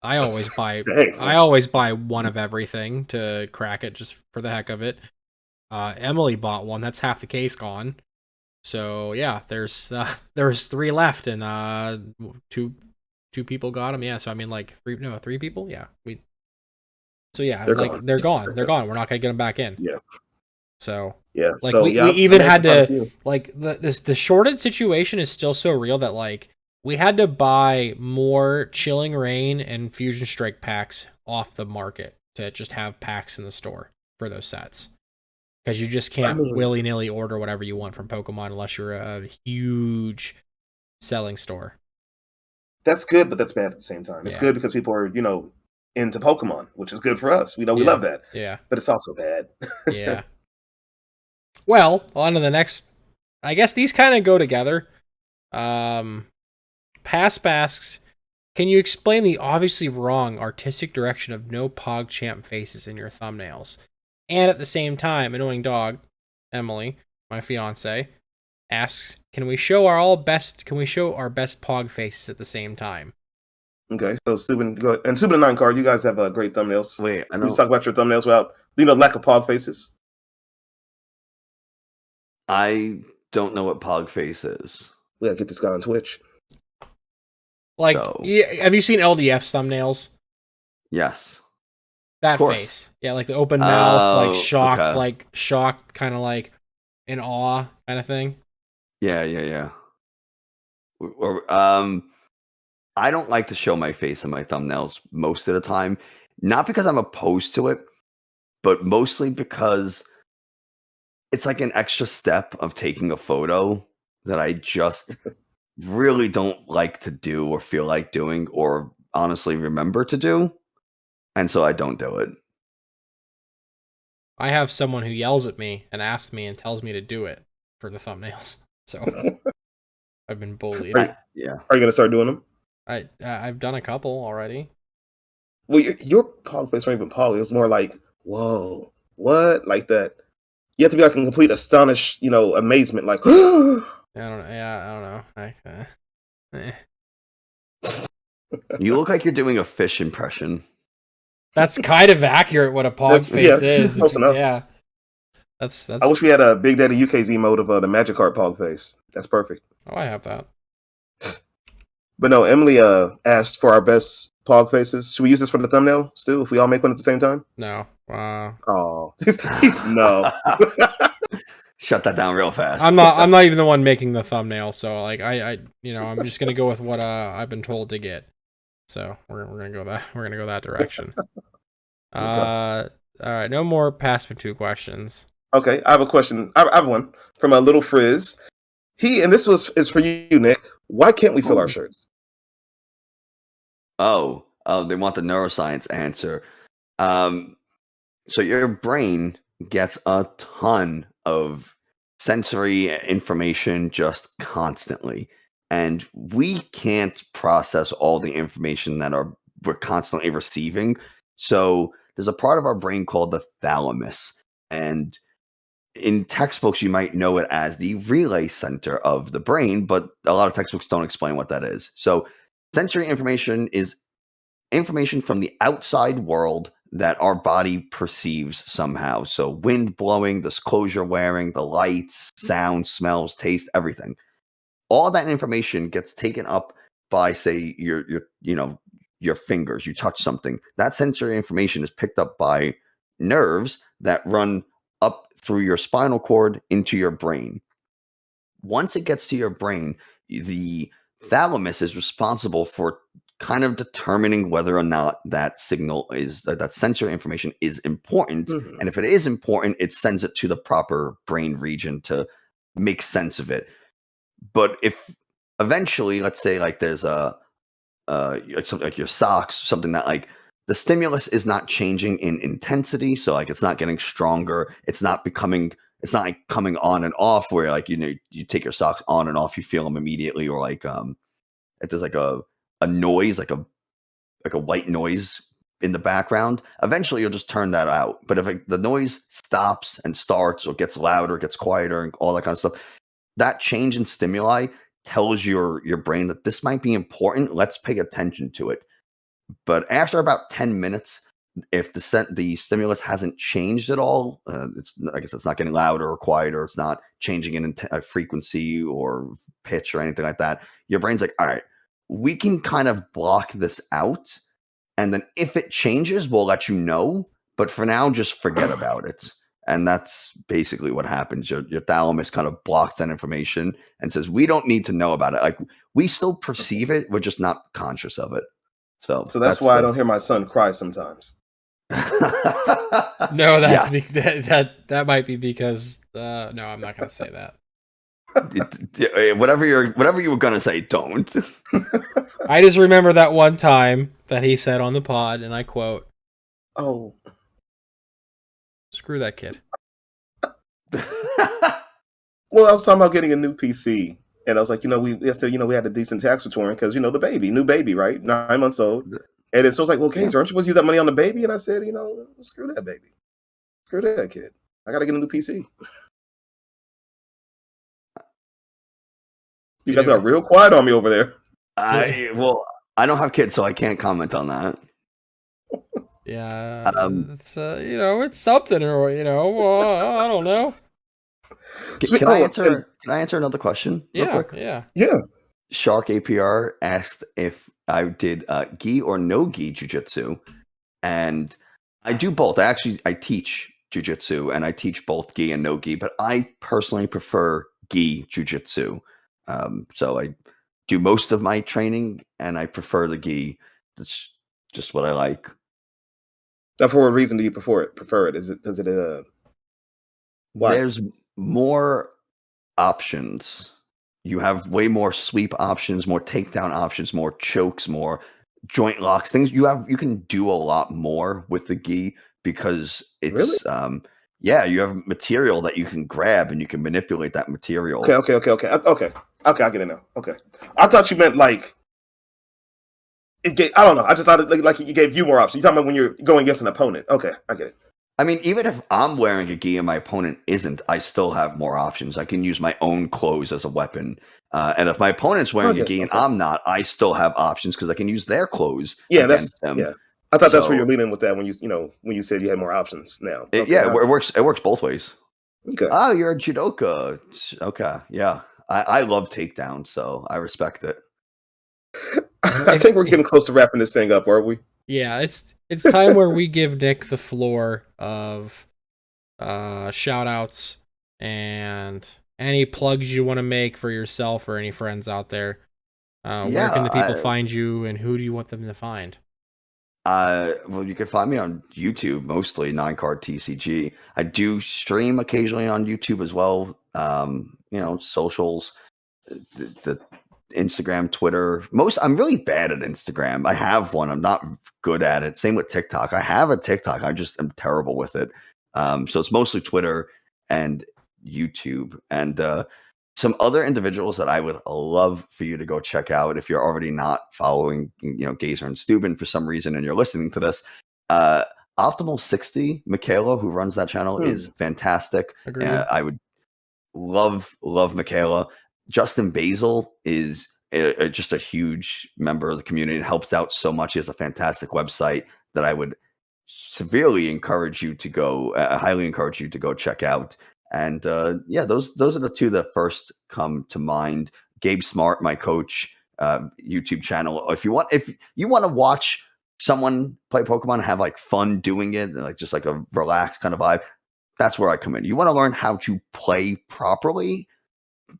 I always buy one of everything to crack it just for the heck of it. Emily bought one. That's half the case gone. So yeah, there was 3 left, and two people got them. Yeah, so I mean like 3 people. Yeah, they're gone. They're gone. We're not gonna get them back in. Yeah. So yeah, like we even had to like the shorted situation is still so real that like we had to buy more Chilling Reign and Fusion Strike packs off the market to just have packs in the store for those sets. Because you just can't willy-nilly order whatever you want from Pokemon unless you're a huge selling store. That's good, but that's bad at the same time. It's good because people are, into Pokemon, which is good for us. We love that. Yeah. But it's also bad. Yeah. Well, on to the next. I guess these kind of go together. Past asks, can you explain the obviously wrong artistic direction of no PogChamp faces in your thumbnails? And at the same time, Annoying Dog, Emily, my fiance, asks, can we show our best Pog faces at the same time? Okay, so Subin, go ahead. And Subin 9 card, you guys have great thumbnails. Wait, I know. Please talk about your thumbnails without lack of Pog faces. I don't know what Pog face is. We gotta get this guy on Twitch. Like, have you seen LDF's thumbnails? Yes. That face. Yeah, like the open mouth, like shocked, kind of like in awe kind of thing. Yeah. I don't like to show my face in my thumbnails most of the time. Not because I'm opposed to it, but mostly because it's like an extra step of taking a photo that I just really don't like to do or feel like doing or honestly remember to do. And so I don't do it. I have someone who yells at me and asks me and tells me to do it for the thumbnails. So I've been bullied. Yeah. Are you gonna start doing them? I've done a couple already. Well, your pog face weren't even pog. It was more like, whoa, what? Like that. You have to be like in complete astonished, amazement. Like, I don't know. You look like you're doing a fish impression. That's kind of accurate. What a pog face is. Close enough. Yeah. That's. I wish we had a Big Daddy UKZ mode of the Magic Card pog face. That's perfect. Oh, I have that. But no, Emily asked for our best pog faces. Should we use this for the thumbnail still? If we all make one at the same time? No. Oh no. Shut that down real fast. I'm not even the one making the thumbnail, so like I'm just gonna go with what I've been told to get. So we're gonna go that direction. All right, no more Pass Me 2 questions. Okay, I have a question. I have one from a little Frizz. And this is for you, Nick. Why can't we fill our shirts? Oh, they want the neuroscience answer. So your brain gets a ton of sensory information just constantly, and we can't process all the information that we're constantly receiving. So there's a part of our brain called the thalamus, and in textbooks you might know it as the relay center of the brain, but a lot of textbooks don't explain what that is. So sensory information is information from the outside world that our body perceives somehow. So wind blowing, the clothes you're wearing, the lights, sounds, smells, taste, everything. All that information gets taken up by, say, your fingers. You touch something. That sensory information is picked up by nerves that run up through your spinal cord into your brain. Once it gets to your brain, the thalamus is responsible for kind of determining whether or not that that sensory information is important. Mm-hmm. And if it is important, it sends it to the proper brain region to make sense of it. But if eventually, let's say like there's something like your socks, something that like the stimulus is not changing in intensity. So like it's not getting stronger. It's not like coming on and off where like, you take your socks on and off, you feel them immediately, or like, if there's like a noise, like a white noise in the background, eventually you'll just turn that out. But if the noise stops and starts or gets louder, gets quieter and all that kind of stuff, that change in stimuli tells your brain that this might be important. Let's pay attention to it. But after about 10 minutes, if the stimulus hasn't changed at all, I guess it's not getting louder or quieter, it's not changing in frequency or pitch or anything like that, your brain's like, all right, we can kind of block this out. And then if it changes, we'll let you know. But for now, just forget about it. And that's basically what happens. Your thalamus kind of blocks that information and says, we don't need to know about it. Like, we still perceive it. We're just not conscious of it. So that's why I don't hear my son cry sometimes. No, that might be because no, I'm not going to say that. Whatever you were gonna say, don't. I just remember that one time that he said on the pod, and I quote, "Oh, screw that kid." Well, I was talking about getting a new PC, and I was like, we had a decent tax return because the new baby, right, 9 months old, and so I was like, well, Kaiser, aren't you supposed to use that money on the baby? And I said, screw that baby, screw that kid. I got to get a new PC. You guys got real quiet on me over there. I don't have kids, so I can't comment on that. Yeah, it's it's something, or I don't know. Can I answer another question? Yeah, yeah. Shark APR asked if I did gi or no gi jujitsu, and I do both. I teach jujitsu, and I teach both gi and no gi, but I personally prefer gi jujitsu. So I do most of my training, and I prefer the gi. That's just what I like. Now, for what reason do you prefer it? Why? There's more options. You have way more sweep options, more takedown options, more chokes, more joint locks. Things you can do a lot more with the gi because it's really? You have material that you can grab and you can manipulate that material. Okay. Okay, I get it now. Okay, I thought you meant like it gave. I don't know. I just thought it like it gave you more options. You talking about when you're going against an opponent? Okay, I get it. I mean, even if I'm wearing a gi and my opponent isn't, I still have more options. I can use my own clothes as a weapon. And if my opponent's wearing a gi and I'm not, I still have options because I can use their clothes against them. Yeah. I thought that's where you're leaning with that when you said you had more options now. It works both ways. Okay. Oh, you're a judoka. Okay, yeah. I love takedowns, so I respect it. I think we're getting close to wrapping this thing up, aren't we? Yeah, it's time where we give Nick the floor of shout outs and any plugs you want to make for yourself or any friends out there. Where can the people find you and who do you want them to find? Well, you can find me on YouTube, mostly 9-Card TCG. I do stream occasionally on YouTube as well. Socials, the Instagram, Twitter. I'm really bad at Instagram. I have one. I'm not good at it. Same with TikTok. I have a TikTok. I just am terrible with it. So it's mostly Twitter and YouTube. And some other individuals that I would love for you to go check out if you're already not following, Gazer and Steuben for some reason and you're listening to this. Optimal 60, Michaela, who runs that channel, is fantastic. I would love Michaela. Justin Basil is just a huge member of the community and helps out so much. He has a fantastic website that I would severely encourage you to go, highly encourage you to go check out. And those are the two that first come to mind. Gabe Smart, my coach, YouTube channel. If you want to watch someone play Pokemon and have like fun doing it, like just like a relaxed kind of vibe, that's where I come in. You want to learn how to play properly?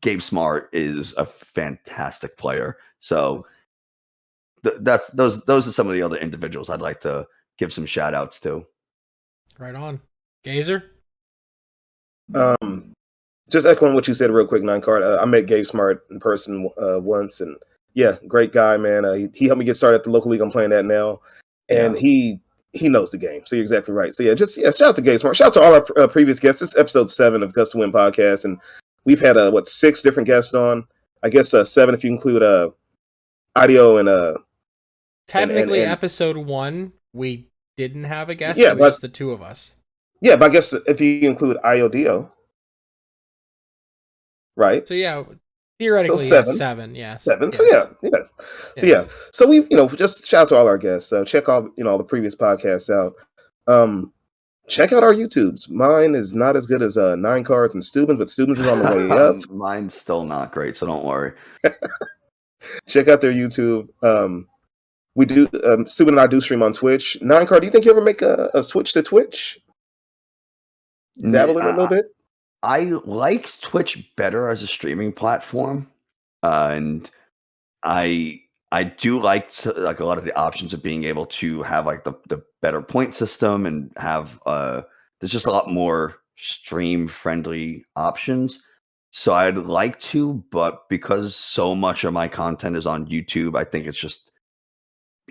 Gabe Smart is a fantastic player. So those are some of the other individuals I'd like to give some shout outs to. Right on. Gazer? Just echoing what you said real quick, 9-Card. I met Gabe Smart in person once, and yeah, great guy, man. He helped me get started at the local league I'm playing at now, and he knows the game. So you're exactly right. So shout out to Gabe Smart. Shout out to all our previous guests. This is episode 7 of Gust to Win podcast, and we've had 6 different guests on. I guess 7 if you include audio and technically and episode 1 we didn't have a guest. Yeah, it was just the two of us. Yeah, but I guess if you include IODO. Right. So yeah, theoretically, so 7. 7. Yes. 7. Yes. So yeah. So yeah. So we, just shout out to all our guests. Check all, all the previous podcasts out. Check out our YouTubes. Mine is not as good as 9-Cards and Steuben, but Steuben's is on the way up. Mine's still not great, so don't worry. Check out their YouTube. We do. Steuben and I do stream on Twitch. 9-Card, do you think you ever make a switch to Twitch? Dabble in it a little bit. I like Twitch better as a streaming platform, and I do like a lot of the options of being able to have like the better point system and have there's just a lot more stream friendly options. So I'd like to, but because so much of my content is on YouTube, I think it's just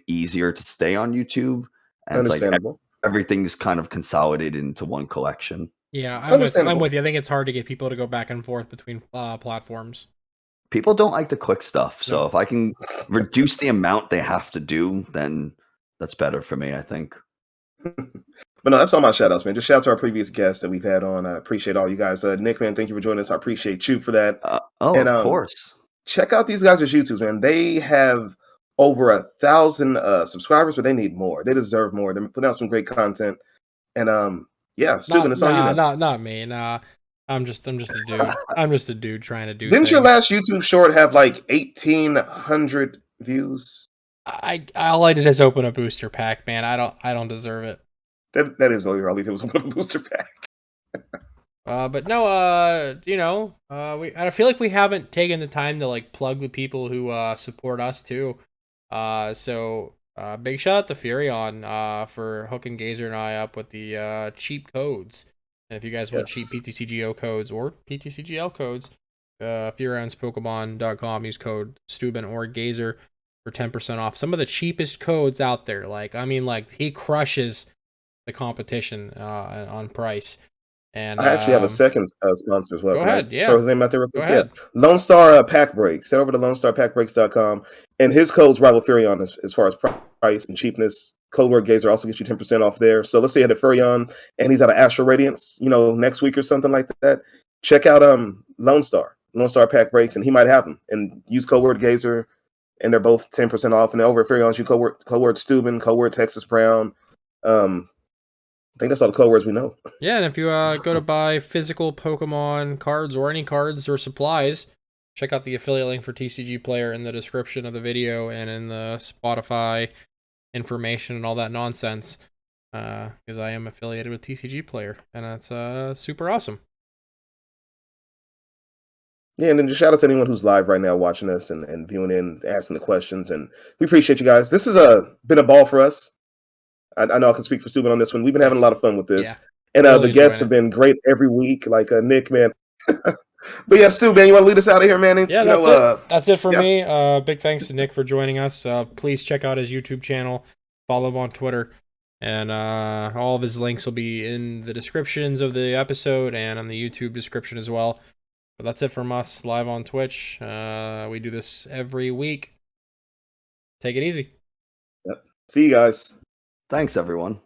easier to stay on YouTube, and it's like everything's kind of consolidated into one collection. Yeah, I'm with you. I think it's hard to get people to go back and forth between platforms. People don't like to click stuff, so if I can reduce the amount they have to do, then that's better for me, I think. But no, that's all my shout outs, man. Just shout out to our previous guests that we've had on. I appreciate all you guys. Nick, man, thank you for joining us. I appreciate you for that. Of course. Check out these guys' YouTubes, man. They have over 1,000 subscribers, but they need more. They deserve more. They're putting out some great content. And Steuben, it's on you, man. Not me. Nah, I'm just a dude. I'm just a dude trying to do. Didn't things. Your last YouTube short have like 1,800 views? All I did is open a booster pack, man. I don't deserve it. That is all you really did was open a booster pack. But no, I feel like we haven't taken the time to like plug the people who support us too. So big shout out to Furion for hooking Gazer and I up with the cheap codes. And if you guys want cheap PTCGO codes or PTCGL codes, Furion'sPokemon.com, use code Steuben or Gazer for 10% off. Some of the cheapest codes out there. Like he crushes the competition on price. And I actually have a second sponsor as well. go Can ahead. I Yeah. throw his name out there real Go quick? ahead. Yeah. Lone Star Pack Breaks. Head over to LoneStarPackBreaks.com, and his codes rival Furion as far as price and cheapness. Code word Gazer also gets you 10% off there. So let's say you had a Furion and he's out of Astral Radiance, next week or something like that. Check out Lone Star Pack Breaks, and he might have them. And use code word Gazer, and they're both 10% off. And over at Furion's, you code word Steuben, code word Texas Brown. I think that's all the code words we know. Yeah, and if you go to buy physical Pokemon cards or any cards or supplies, check out the affiliate link for TCGplayer in the description of the video and in the Spotify information and all that nonsense. Because I am affiliated with TCGplayer, and that's super awesome. Yeah, and then just shout out to anyone who's live right now watching us and viewing in, asking the questions. And we appreciate you guys. This has been a ball for us. I know I can speak for Subin on this one. We've been having a lot of fun with this. Yeah, and really the guests have been great every week, like Nick, man. But yeah, Sue, man, you want to lead us out of here, man? Yeah, that's it for me. Big thanks to Nick for joining us. Please check out his YouTube channel. Follow him on Twitter. And all of his links will be in the descriptions of the episode and on the YouTube description as well. But that's it from us live on Twitch. We do this every week. Take it easy. Yep. See you guys. Thanks, everyone.